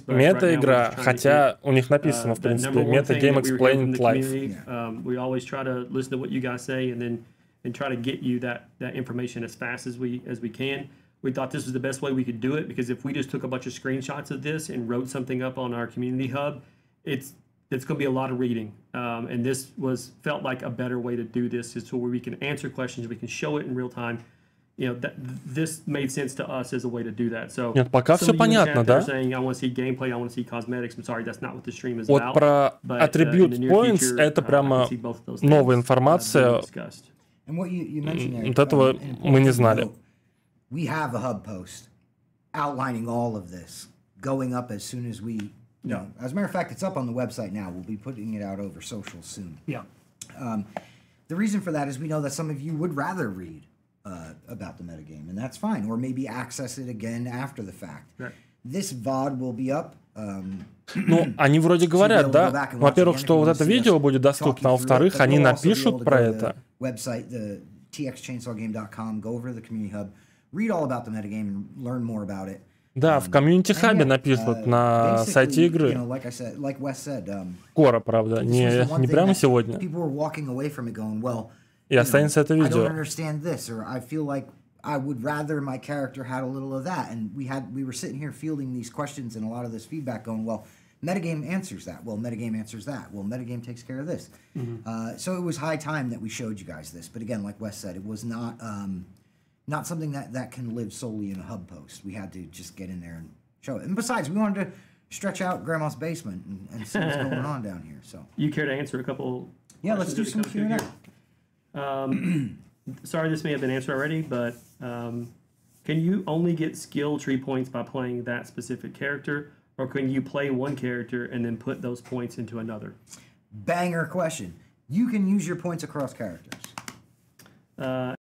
Мета-игра, хотя у них написано, в принципе, Meta-game explained live.
We always try to listen to what you guys say and try to get you that information as fast as we can. We thought this was the best way we could do it because if we just took a bunch of screenshots of this and wrote something up on our community hub, it's going to be a lot of reading. And this felt like a better way to do this is so where we can answer questions, we can show it in real time. You know, this made sense to us as a way to do that. So,
нет, пока все понятно, да?
Saying, I want to see gameplay, I want to see cosmetics. I'm sorry, that's not what the stream is
вот
about.
Про attribute points это прямо новая информация. Вот этого мы не знали.
We have a hub post outlining all of this going up as soon as we, you know, as a matter of fact, it's up on the website now. We'll be putting it out over social soon.
Yeah.
The reason for that is we know that some of you would rather read about the metagame, and that's fine, or maybe access it again after the fact.
Right.
This VOD will be up
Ну, они вроде говорят, да? Во-первых, что вот это видео будет доступно, а во-вторых, они напишут про это. Да, в комьюнити-хабе напишут на сайте игры. Скоро, правда, не прямо сегодня. И останется это видео.
I would rather my character had a little of that, and we were sitting here fielding these questions and a lot of this feedback going, well, metagame answers that, well, metagame answers that, well, metagame takes care of this. So it was high time that we showed you guys this, but again, like Wes said, it was not something that can live solely in a hub post. We had to just get in there and show it. And besides, we wanted to stretch out Grandma's basement and see what's going on down here. So
you care to answer a couple?
Yeah, let's do some Q&A.
Sorry, this may have been answered already, but can you only get skill tree points by playing that specific character, or can you play one character and then put those points into another?
Banger question. You can use your points across characters.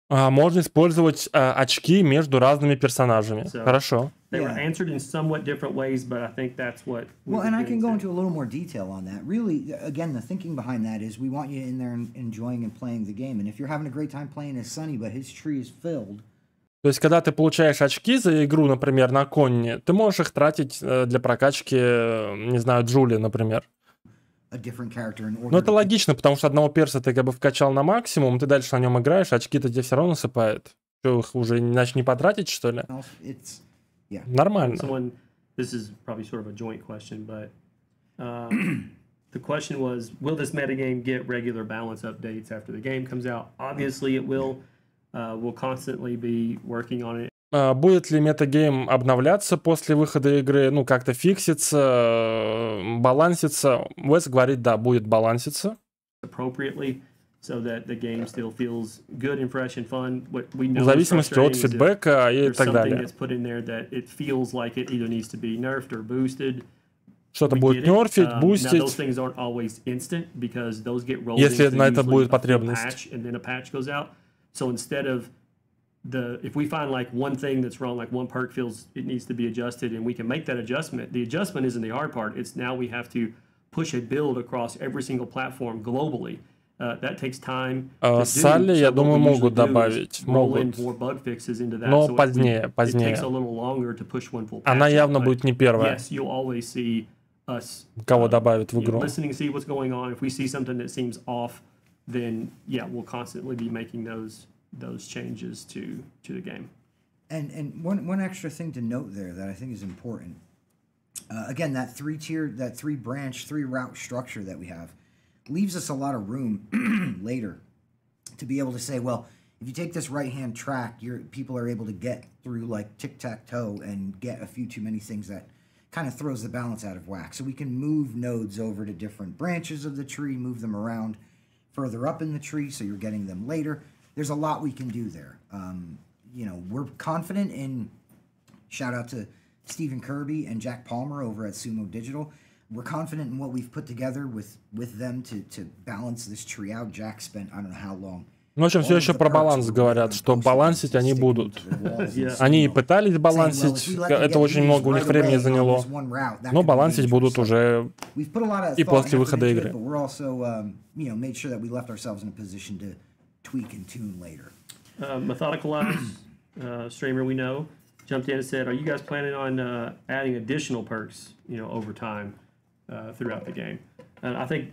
Можно использовать очки между разными персонажами. Хорошо.
They were answered in somewhat different ways, but I think that's what.
Well, and I can go into a little more detail on that. Really, again, the thinking behind that is we want you in there enjoying and playing the game. And if you're having a great time playing as Sunny, but his tree is filled.
То есть, когда ты получаешь очки за игру, например, на Конни, ты можешь их тратить для прокачки, не знаю, Джули, например. Но это логично, потому что одного перса ты как бы вкачал на максимум, ты дальше на нем играешь, очки-то тебе все равно насыпают. Что, их уже иначе не потратить, что ли? Нормально.
This is probably sort of a joint question, but the question was, will this metagame get regular balance updates after the game comes out? Obviously it will. We'll constantly be working on it.
Будет ли метагейм обновляться после выхода игры? Ну, как-то фикситься, баланситься? Уэс говорит, да, будет баланситься.
Appropriately, so that the game still feels good and fresh and fun. What we
В
know
зависимости от фидбэка и так далее.
That's put in there that it feels like it either needs to be nerfed or boosted.
Что-то будет нерфить, бустить.
Now those things aren't always instant because those get rolled
если
into
на это будет
usually
потребность.
a patch and then a patch goes out. So instead of if we find like one thing that's wrong, like one perk feels it needs to be adjusted, and we can make that adjustment. The adjustment isn't the hard part. It's now we have to push a build across every single platform globally. That takes time.
Салли, я думаю, могут добавить. Могут. Но позднее. Она явно будет не первая. Кого добавят в игру.
Then yeah, we'll constantly be making those changes to the game.
And one extra thing to note there that I think is important. Again, that three branch, three route structure that we have leaves us a lot of room later to be able to say, well, if you take this right-hand track, people are able to get through like tic-tac-toe and get a few too many things that kind of throws the balance out of whack. So we can move nodes over to different branches of the tree, move them around further up in the tree, so you're getting them later. There's a lot we can do there. You know, we're confident in, shout out to Stephen Kirby and Jack Palmer over at Sumo Digital. We're confident in what we've put together with them to balance this tree out. Jack spent, I don't know how long.
Ну, в общем, все еще про баланс говорят, что балансить они будут. Они и пытались балансить, это очень много у них времени заняло, но балансить будут уже и после выхода игры.
Methodicalized streamer we know jumped in and said, "Are you guys planning on adding additional perks, you know, over time throughout the game?" And I think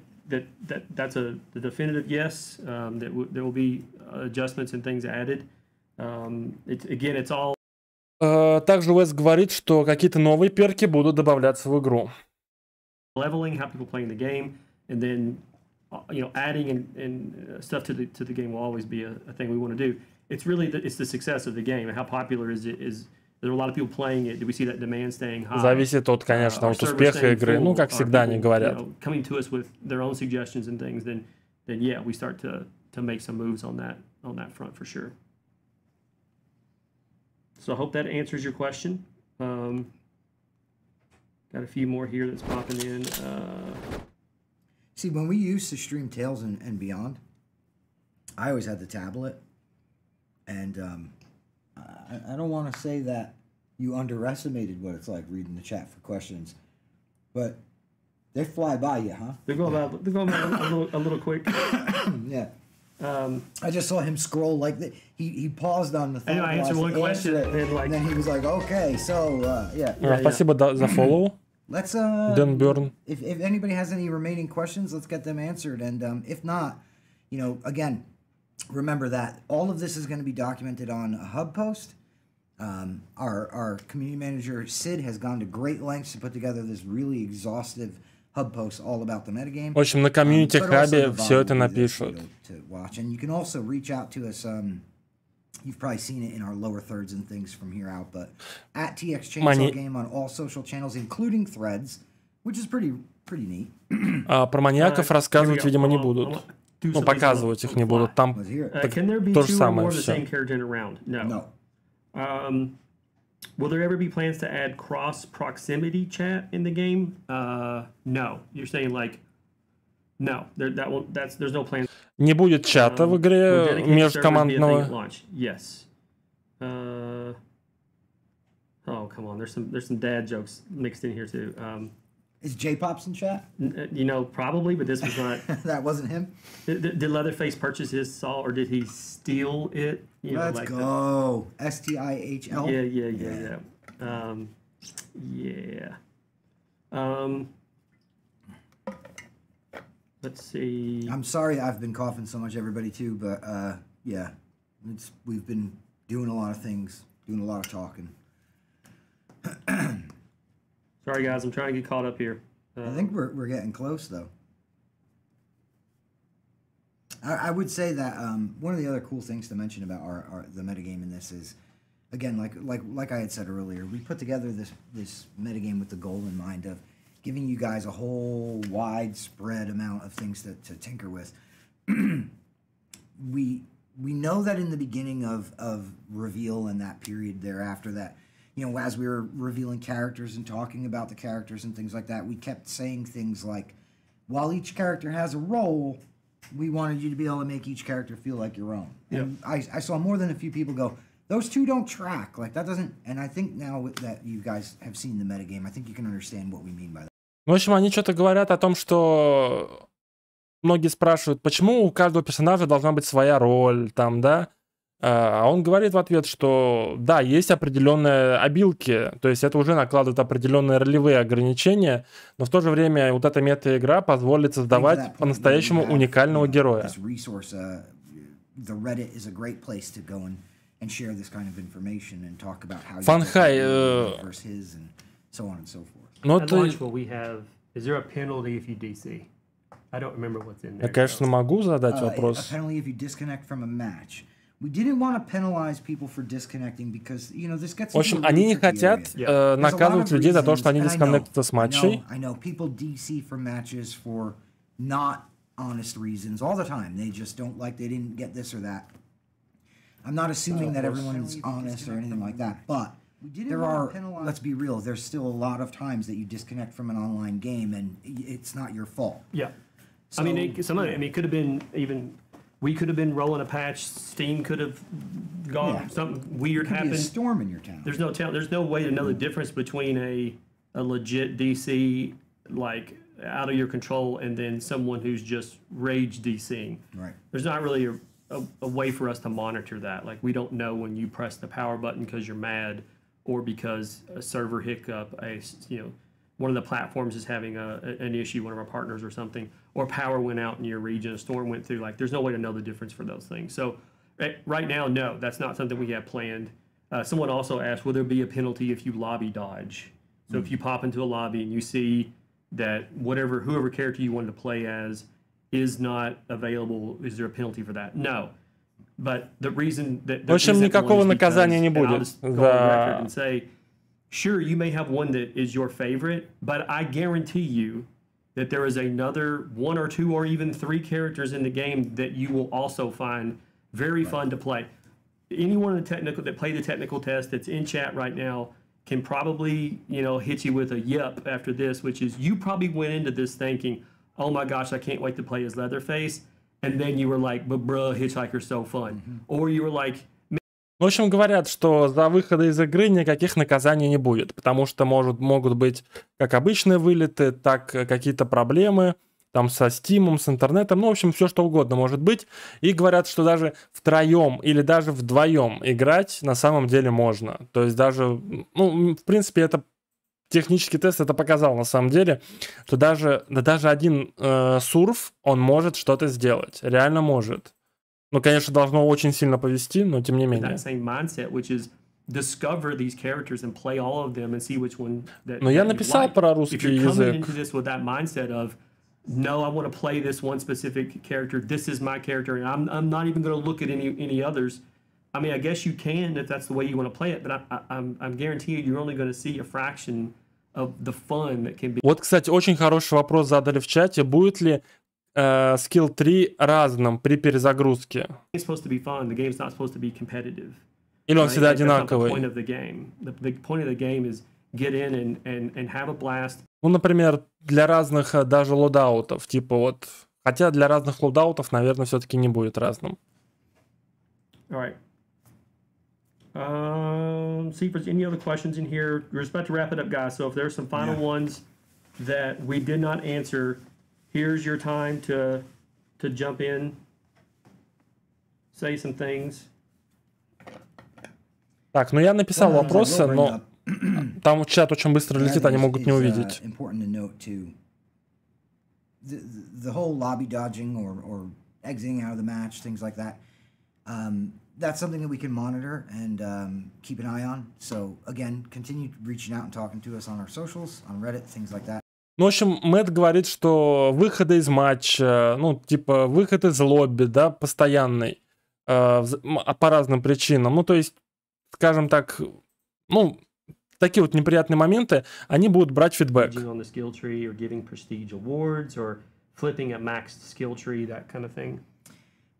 that's a definitive yes. There will be adjustments and things added. It's all.
Также Уэс говорит, что какие-то новые перки будут добавляться в игру.
Leveling, how people playing the game, and then adding and stuff to the game will always be a thing we want to do. It's really it's the success of the game and how popular is it is. There are a lot of people playing it. Do we see that demand staying high?
Зависит от, конечно, от успеха игры. Ну, как всегда они говорят.
Coming to us with their own suggestions and things, then yeah, we start to make some moves on that front for sure. So I hope that answers your question. Got a few more here that's popping in.
See, when we used to stream Tales and Beyond, I always had the tablet, and I don't want to say that you underestimated what it's like reading the chat for questions. but they fly by you, huh?
They're going about a little quick.
Yeah. I just saw him scroll like that. He paused on the thing.
I answered one question,
and then he was like, "Okay, so yeah."
Спасибо за follow.
Let's if anybody has any remaining questions, let's get them answered. And if not, you know, again, remember that all of this is going to be documented on a hub post. Our community manager Sid has gone to great lengths to put together this really exhaustive hub post all about the metagame.
В общем, на комьюнити хабе все это напишут.
To watch, and you can also reach out to us. You've probably seen it in our lower thirds and things from here out, but at TX Chainsaw Game on all social channels, including Threads, which is pretty neat.
Про маньяков рассказывать, видимо, не будут. Ну, показывать их не будут. Там то же самое все.
No. Will there ever be plans to add cross proximity chat in the game? No. You're saying like no. There's no plan.
Не будет чата в игре межкомандного.
Yes. Oh, come on. There's some dad jokes mixed in here too.
Is J-Pops in chat?
You know, probably, but this was not.
That wasn't him?
Did Leatherface purchase his saw, or did he steal it? You
Let's
know, like
go. STIHL?
Yeah. Let's see.
I'm sorry I've been coughing so much, everybody, too, but yeah. We've been doing a lot of things, doing a lot of talking.
Sorry, guys, I'm trying to get caught up here.
I think we're getting close, though. I would say that one of the other cool things to mention about the metagame in this is, again, like I had said earlier, we put together this metagame with the goal in mind of giving you guys a whole widespread amount of things to tinker with. We know that in the beginning of reveal and that period thereafter that, you know, as we were revealing characters and talking about the characters and things like that, we kept saying things like, while each character has a role, we wanted you to be able to make each character feel like your own. And I saw more than a few people go, those two don't track. Like, that doesn't... And I think now that you guys have seen the metagame, I think you can understand what we mean by that.
В общем, они что-то говорят о том, что... Многие спрашивают, почему у каждого персонажа должна быть своя роль, там, да? А он говорит в ответ, что да, есть определенные обилки, то есть это уже накладывает определенные ролевые ограничения, но в то же время вот эта мета-игра позволит создавать по-настоящему уникального героя. Фанхай. Я, конечно, могу задать вопрос. В общем, они не хотят наказывать людей за то, что они дисконнектятся с матчей.
I'm not assuming that everyone's honest or anything like that, but there are, let's be real, there's still a lot of times that you disconnect from an online game and it's not your fault.
Yeah. So, I mean, it could have been even... We could have been rolling a patch. Steam could have gone. Something weird happened.
Be a storm in your town.
There's no way to know the difference between a legit DC, like out of your control, and then someone who's just rage DCing.
Right.
There's not really a way for us to monitor that. Like, we don't know when you press the power button because you're mad, or because a server hiccup, one of the platforms is having an issue, one of our partners or something, or power went out in your region, a storm went through. Like, there's no way to know the difference for those things. So right now, no, that's not something we have planned. Someone also asked, will there be a penalty if you lobby dodge? So if you pop into a lobby and you see that whoever character you wanted to play as is not available, is there a penalty for that? No. But the reason that...
В общем, никакого наказания не будет.
Sure, you may have one that is your favorite, but I guarantee you that there is another 1 or 2 or even 3 characters in the game that you will also find very fun to play. Anyone that played the technical test that's in chat right now can probably, hit you with a yep after this, which is you probably went into this thinking, oh my gosh, I can't wait to play as Leatherface. And then you were like, but bruh, Hitchhiker's so fun. Or you were like...
В В общем, говорят, что за выходы из игры никаких наказаний не будет, потому что могут быть как обычные вылеты, так какие-то проблемы там со Стимом, с интернетом, ну, в общем, все что угодно может быть. И говорят, что даже втроем или даже вдвоем играть на самом деле можно. То есть даже, ну, в принципе, это технический тест это показал на самом деле, что даже один сурф, он может что-то сделать, реально может. Ну, конечно, должно очень сильно повести, но тем не менее. Но я написал про русский язык.
No, I want to play this one specific character. This is my character, and I'm not even going to look at any others. I mean, I guess you can if that's the way you want to play it, but I'm guaranteeing you're only going to see a fraction of the fun that can be.
Вот, кстати, очень хороший вопрос задали в чате. Будет ли скилл 3 разным при перезагрузке?
It's supposed to be fun. The game's not supposed to be competitive.
Или он всегда одинаковый?
The point of the game. The point of the game is get in and have a blast.
Ну, например, для разных даже лоудаутов, типа вот, хотя для разных лоудаутов, наверное, все-таки не будет разным.
Alright. See if there's any other questions in here. We're just about to wrap it up, guys. So if there's some final ones that we did not answer, here's your time to jump in, say some things.
Так, ну я написал вопросы, но там чат очень быстро летит, они могут не увидеть.
The whole lobby dodging or exiting out of the match, things like that. That's something that we can monitor and keep an eye on. So again, continue reaching out and talking to us on our socials, on Reddit, things like that.
Ну, в общем, Мэтт говорит, что выходы из матча, ну, типа, выход из лобби, да, постоянный, по разным причинам. Ну, то есть, скажем так, ну, такие вот неприятные моменты, они будут брать фидбэк.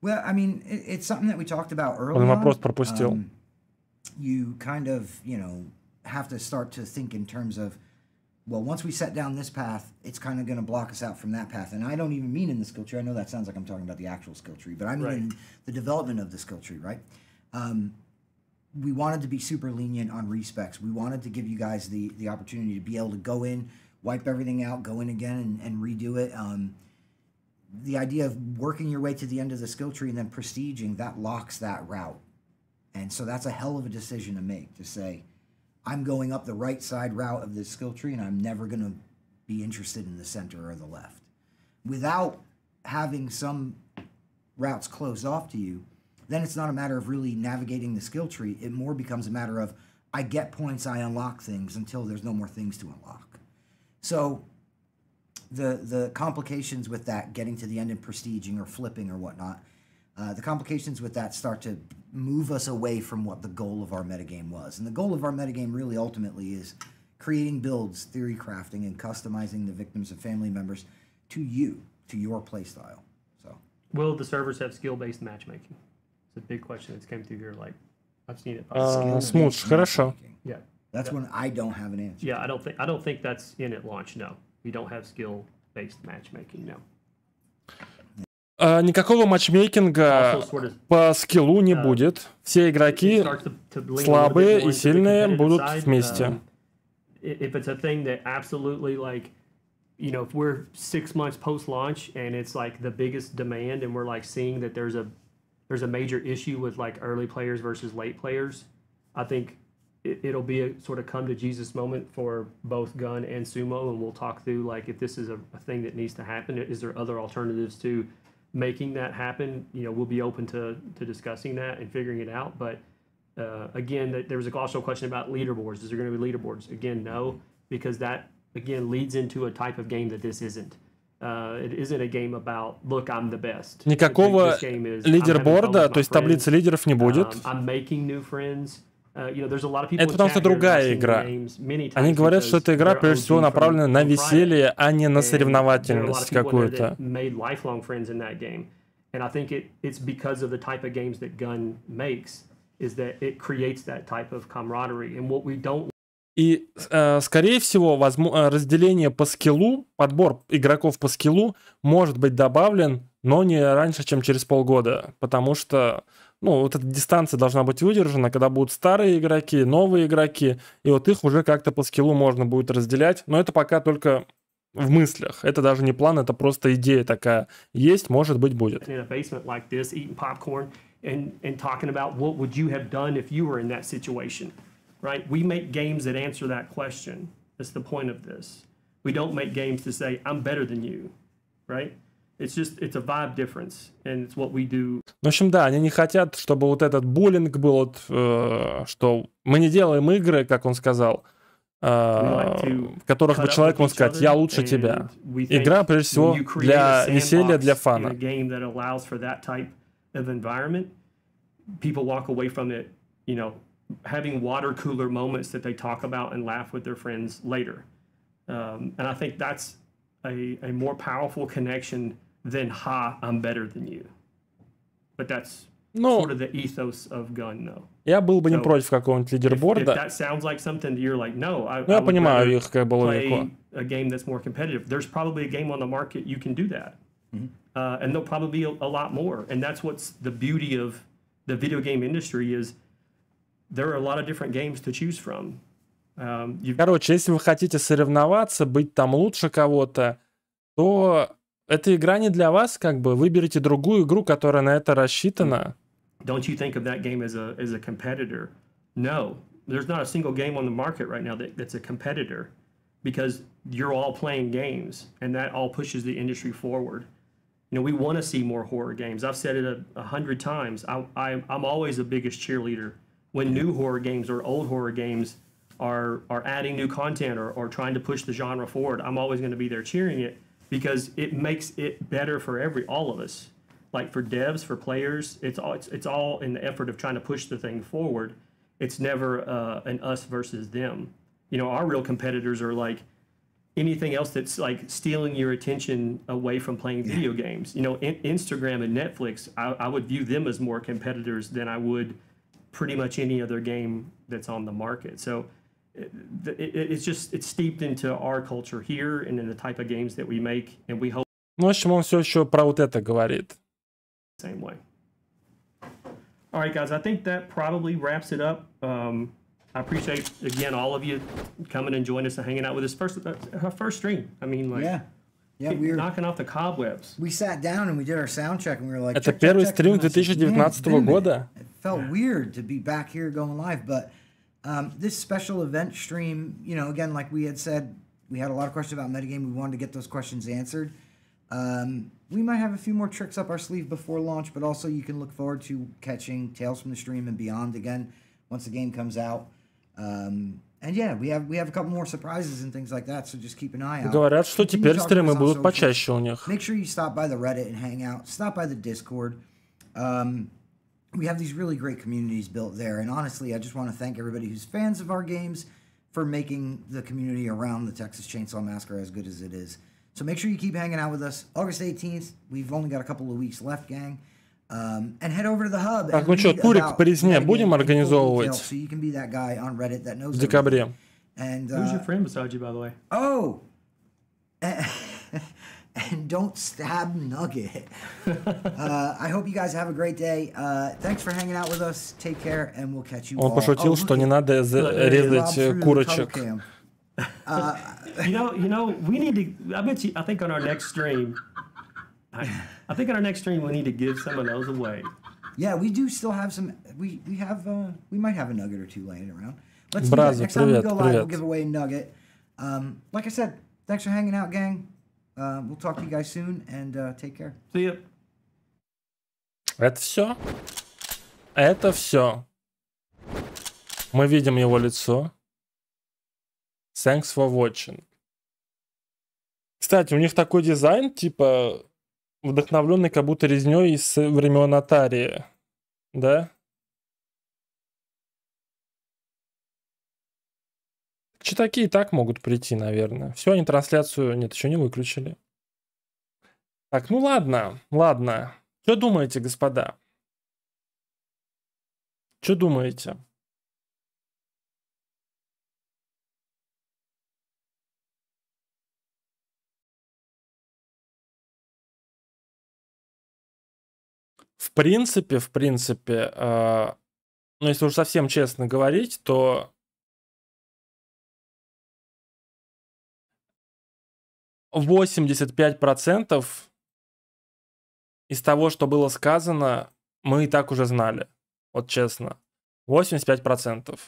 Well, I mean, it's something that we talked about earlier.
Он вопрос пропустил.
You kind of, you know, have to start to think in terms of, well, once we set down this path, it's kind of going to block us out from that path. And I don't even mean in the skill tree. I know that sounds like I'm talking about the actual skill tree, but I mean in the development of the skill tree, right? We wanted to be super lenient on respecs. We wanted to give you guys the opportunity to be able to go in, wipe everything out, go in again and redo it. The idea of working your way to the end of the skill tree and then prestiging, that locks that route. And so that's a hell of a decision to make, to say, I'm going up the right side route of this skill tree and I'm never going to be interested in the center or the left. Without having some routes closed off to you, then it's not a matter of really navigating the skill tree. It more becomes a matter of, I get points, I unlock things until there's no more things to unlock. So the complications with that, getting to the end and prestiging or flipping or whatnot, the complications with that start to move us away from what the goal of our metagame was. And the goal of our metagame really ultimately is creating builds, theory crafting, and customizing the victims and family members to you, to your playstyle. So,
will the servers have skill-based matchmaking? It's a big question that's came through here. Like, I've seen it.
Смуч, хорошо.
Yeah.
That's when I don't have an answer.
Yeah, I don't think that's in at launch. No, we don't have skill-based matchmaking. No.
Никакого матчмейкинга по скиллу не будет. Все игроки слабые и сильные будут вместе.
If it's a thing that absolutely, like, you know, if we're 6 months post-launch and it's like the biggest demand and we're like seeing that there's a major issue with like early players versus late players, I think it'll be a sort of come to Jesus moment for both Gun and Sumo, and we'll talk through like if this is a thing that needs to happen, is there other alternatives to making that happen? You know, we'll be open to discussing that and figuring it out. But again, there was also a question about leaderboards. Is there going to be leaderboards? Again, no, because that again leads into a type of game that this isn't. It isn't a game about, look, I'm the best.
Никакого лидерборда, то есть таблицы лидеров не будет.
I'm making new friends.
Это потому что другая игра. Они говорят, что эта игра прежде всего направлена на веселье, а не на соревновательность какую-то. И, скорее всего, разделение по скиллу, подбор игроков по скиллу может быть добавлен, но не раньше, чем через полгода. Потому что, ну, вот эта дистанция должна быть выдержана, когда будут старые игроки, новые игроки, и вот их уже как-то по скиллу можно будет разделять, но это пока только в мыслях, это даже не план, это просто идея такая есть, может быть, будет.
And talking about what would you have done if you were in that situation, right? We make games that answer that question. That's the point of this. We don't make games to say, I'm better than you, right? It's just, it's a vibe difference, and it's what we do.
В общем, да, они не хотят, чтобы вот этот буллинг был, вот, что мы не делаем игры, как он сказал, в которых бы человек мог сказать, я лучше тебя. Игра, прежде всего, для веселья, для фана.
Of environment, people walk away from it, you know, having water cooler moments that they talk about and laugh with their friends later. And I think that's a more powerful connection than, ha, I'm better than you. But that's sort of the ethos of gun, though.
Я был бы не против какого-нибудь лидерборда.
If that sounds like something you're like, no, I
я понимаю их как бы
play
логику.
A game that's more competitive. There's probably a game on the market you can do that. And there'll probably be a lot more. And that's what's the beauty of the video game industry is there are a lot of different games to choose from.
Короче, если вы хотите соревноваться, быть там лучше кого-то, то эта игра не для вас, как бы. Выберите другую игру, которая на это рассчитана.
Don't you think of that game as a competitor? No. There's not a single game on the market right now that's a competitor because you're all playing games and that all pushes the industry forward. You know, we want to see more horror games. I've said it 100 times. I'm always the biggest cheerleader when new horror games or old horror games are adding new content or trying to push the genre forward. I'm always going to be there cheering it because it makes it better for all of us. Like for devs, for players, it's all in the effort of trying to push the thing forward. It's never an us versus them. You know, our real competitors are like anything else that's like stealing your attention away from playing video games. You know, Instagram and Netflix, I would view them as more competitors than I would pretty much any other game that's on the market. So it's steeped into our culture here and in the type of games that we make, and we hope.
Ну, в общем, он все еще про вот это говорит.
Same way. All right, guys, I think that probably wraps it up. I appreciate, again, all of you coming and joining us and hanging out with us. Our first stream. I mean, like, we were knocking off the cobwebs.
We sat down and we did our sound check and we were like,
это первый стрим 2019 года.
It felt weird to be back here going live, but this special event stream, you know, again, like we had said, we had a lot of questions about metagame. We wanted to get those questions answered. We might have a few more tricks up our sleeve before launch, but also you can look forward to catching Tales from the Stream and Beyond again once the game comes out. And yeah, we have a couple more surprises and things like that, so just keep an eye out.
Говорят, что теперь стримы будут почаще у них.
Make sure you stop by the Reddit and hang out. Stop by the Discord. We have these really great communities built there, and honestly, I just want to thank everybody who's fans of our games for making the community around the Texas Chainsaw Massacre as good as it is. So make sure you keep hanging out with us. August 18th, we've only got a couple of weeks left, gang. And head over to the hub.
Так, ну что, турик по резне будем организовывать
so you can be that guy on Reddit that knows
в декабре.
And,
who's your friend beside you, by the way?
Oh! And don't stab Nugget. I hope you guys have a great day. Thanks for hanging out with us. Take care, and we'll catch you all.
Он пошутил, что не надо резать курочек.
You know, we need to. I think on our next stream, I think on our next stream we need to give some of those away.
Yeah, we do still have some. We might have a nugget or two laying around. Let's
Бразу,
next time we go live,
привет.
we'll give away a nugget. Like I said, thanks for hanging out, gang. We'll talk to you guys soon, and take care.
See ya.
Это все. Это все. Мы видим его лицо. Thanks for watching. Кстати, у них такой дизайн, типа, вдохновленный как будто резней из времен Atari. Да? Читаки и так могут прийти, наверное. Все, они трансляцию... Нет, еще не выключили. Так, ну ладно, ладно. Что думаете, господа? Что думаете? в принципе, ну, если уж совсем честно говорить, то 85% из того, что было сказано, мы и так уже знали. Вот честно. 85%.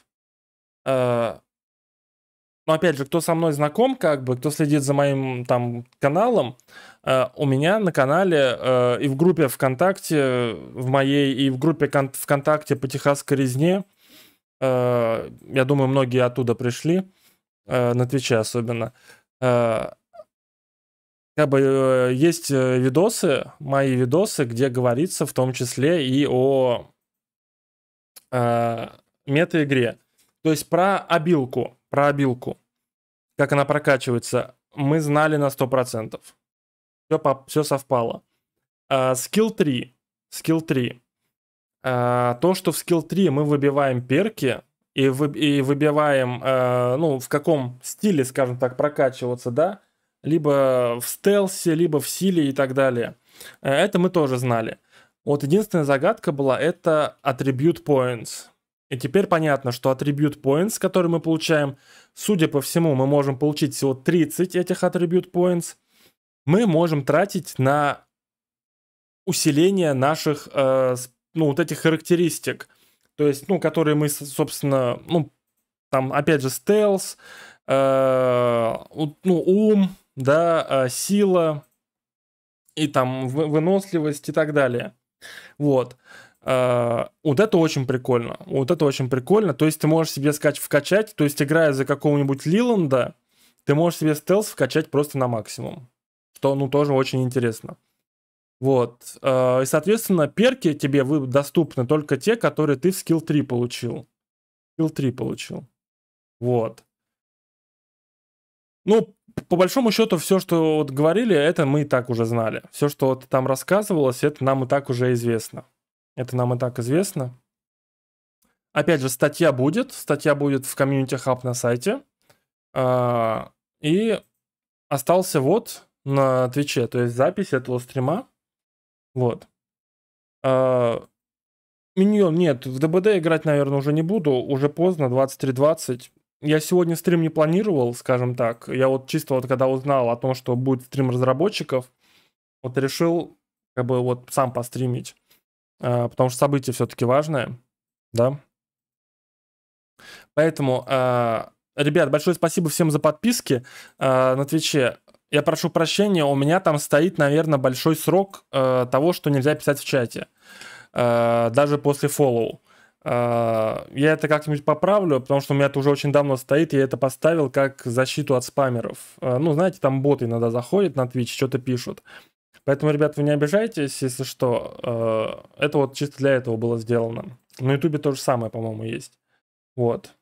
Но опять же, кто со мной знаком, как бы, кто следит за моим там каналом, у меня на канале и в группе ВКонтакте, в моей, и в группе ВКонтакте по Техасской Резне, я думаю, многие оттуда пришли, на Твиче особенно, как бы есть видосы, мои видосы, где говорится в том числе и о мета-игре. То есть про обилку, как она прокачивается, мы знали на 100%. Все совпало. Скилл 3. То, что в скилл 3 мы выбиваем перки и выбиваем, ну, в каком стиле, скажем так, прокачиваться, да, либо в стелсе, либо в силе и так далее. Это мы тоже знали. Вот единственная загадка была, это attribute points. И теперь понятно, что attribute points, которые мы получаем, судя по всему, мы можем получить всего 30 этих attribute points. Мы можем тратить на усиление наших, ну, вот этих характеристик. То есть, ну, которые мы, собственно, ну, там, опять же, стелс, ну, ум, да, сила и там выносливость и так далее. Вот. Вот это очень прикольно. То есть ты можешь себе вкачать, то есть играя за какого-нибудь Лиланда, ты можешь себе стелс вкачать просто на максимум. Что, ну, тоже очень интересно. Вот. И, соответственно, перки тебе доступны только те, которые ты в скилл 3 получил. Вот. Ну, по большому счету, все, что вот говорили, это мы и так уже знали. Все, что вот там рассказывалось, это нам и так уже известно. Опять же, статья будет в комьюнити хаб на сайте. И остался вот на Твиче, то есть запись этого стрима. Вот. Миньон, нет, в ДБД играть, наверное, уже не буду. Уже поздно, 23:20. Я сегодня стрим не планировал, скажем так. Я вот чисто вот когда узнал о том, что будет стрим разработчиков, вот решил как бы вот сам постримить. Потому что событие все-таки важное, да. Поэтому, ребят, большое спасибо всем за подписки на Твиче. Я прошу прощения, у меня там стоит, наверное, большой срок того, что нельзя писать в чате. Даже после фоллоу. Я это как-нибудь поправлю, потому что у меня это уже очень давно стоит, я это поставил как защиту от спамеров. Ну, знаете, там боты иногда заходят на Twitch, что-то пишут. Поэтому, ребят, вы не обижайтесь, если что. Это вот чисто для этого было сделано. На Ютубе то же самое, по-моему, есть. Вот.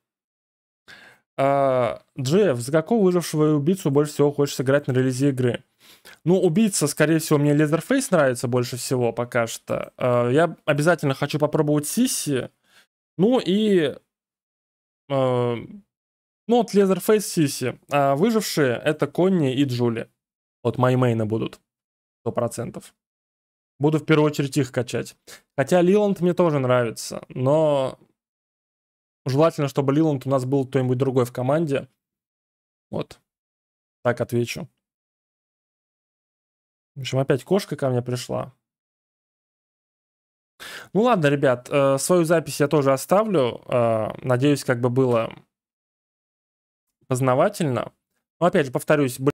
Джефф, за какого выжившего убийцу больше всего хочешь сыграть на релизе игры? Ну, убийца, скорее всего, мне Leatherface нравится больше всего пока что. Я обязательно хочу попробовать Сисси. Ну и... ну, вот Leatherface, Сисси. А выжившие — это Конни и Джули. Вот мои мейны будут. 100%. Буду в первую очередь их качать. Хотя Лиланд мне тоже нравится, но желательно, чтобы Лиланд у нас был кто-нибудь другой в команде. Вот. Так отвечу. В общем, опять кошка ко мне пришла. Ну ладно, ребят, свою запись я тоже оставлю. Надеюсь, как бы было познавательно. Но опять же, повторюсь,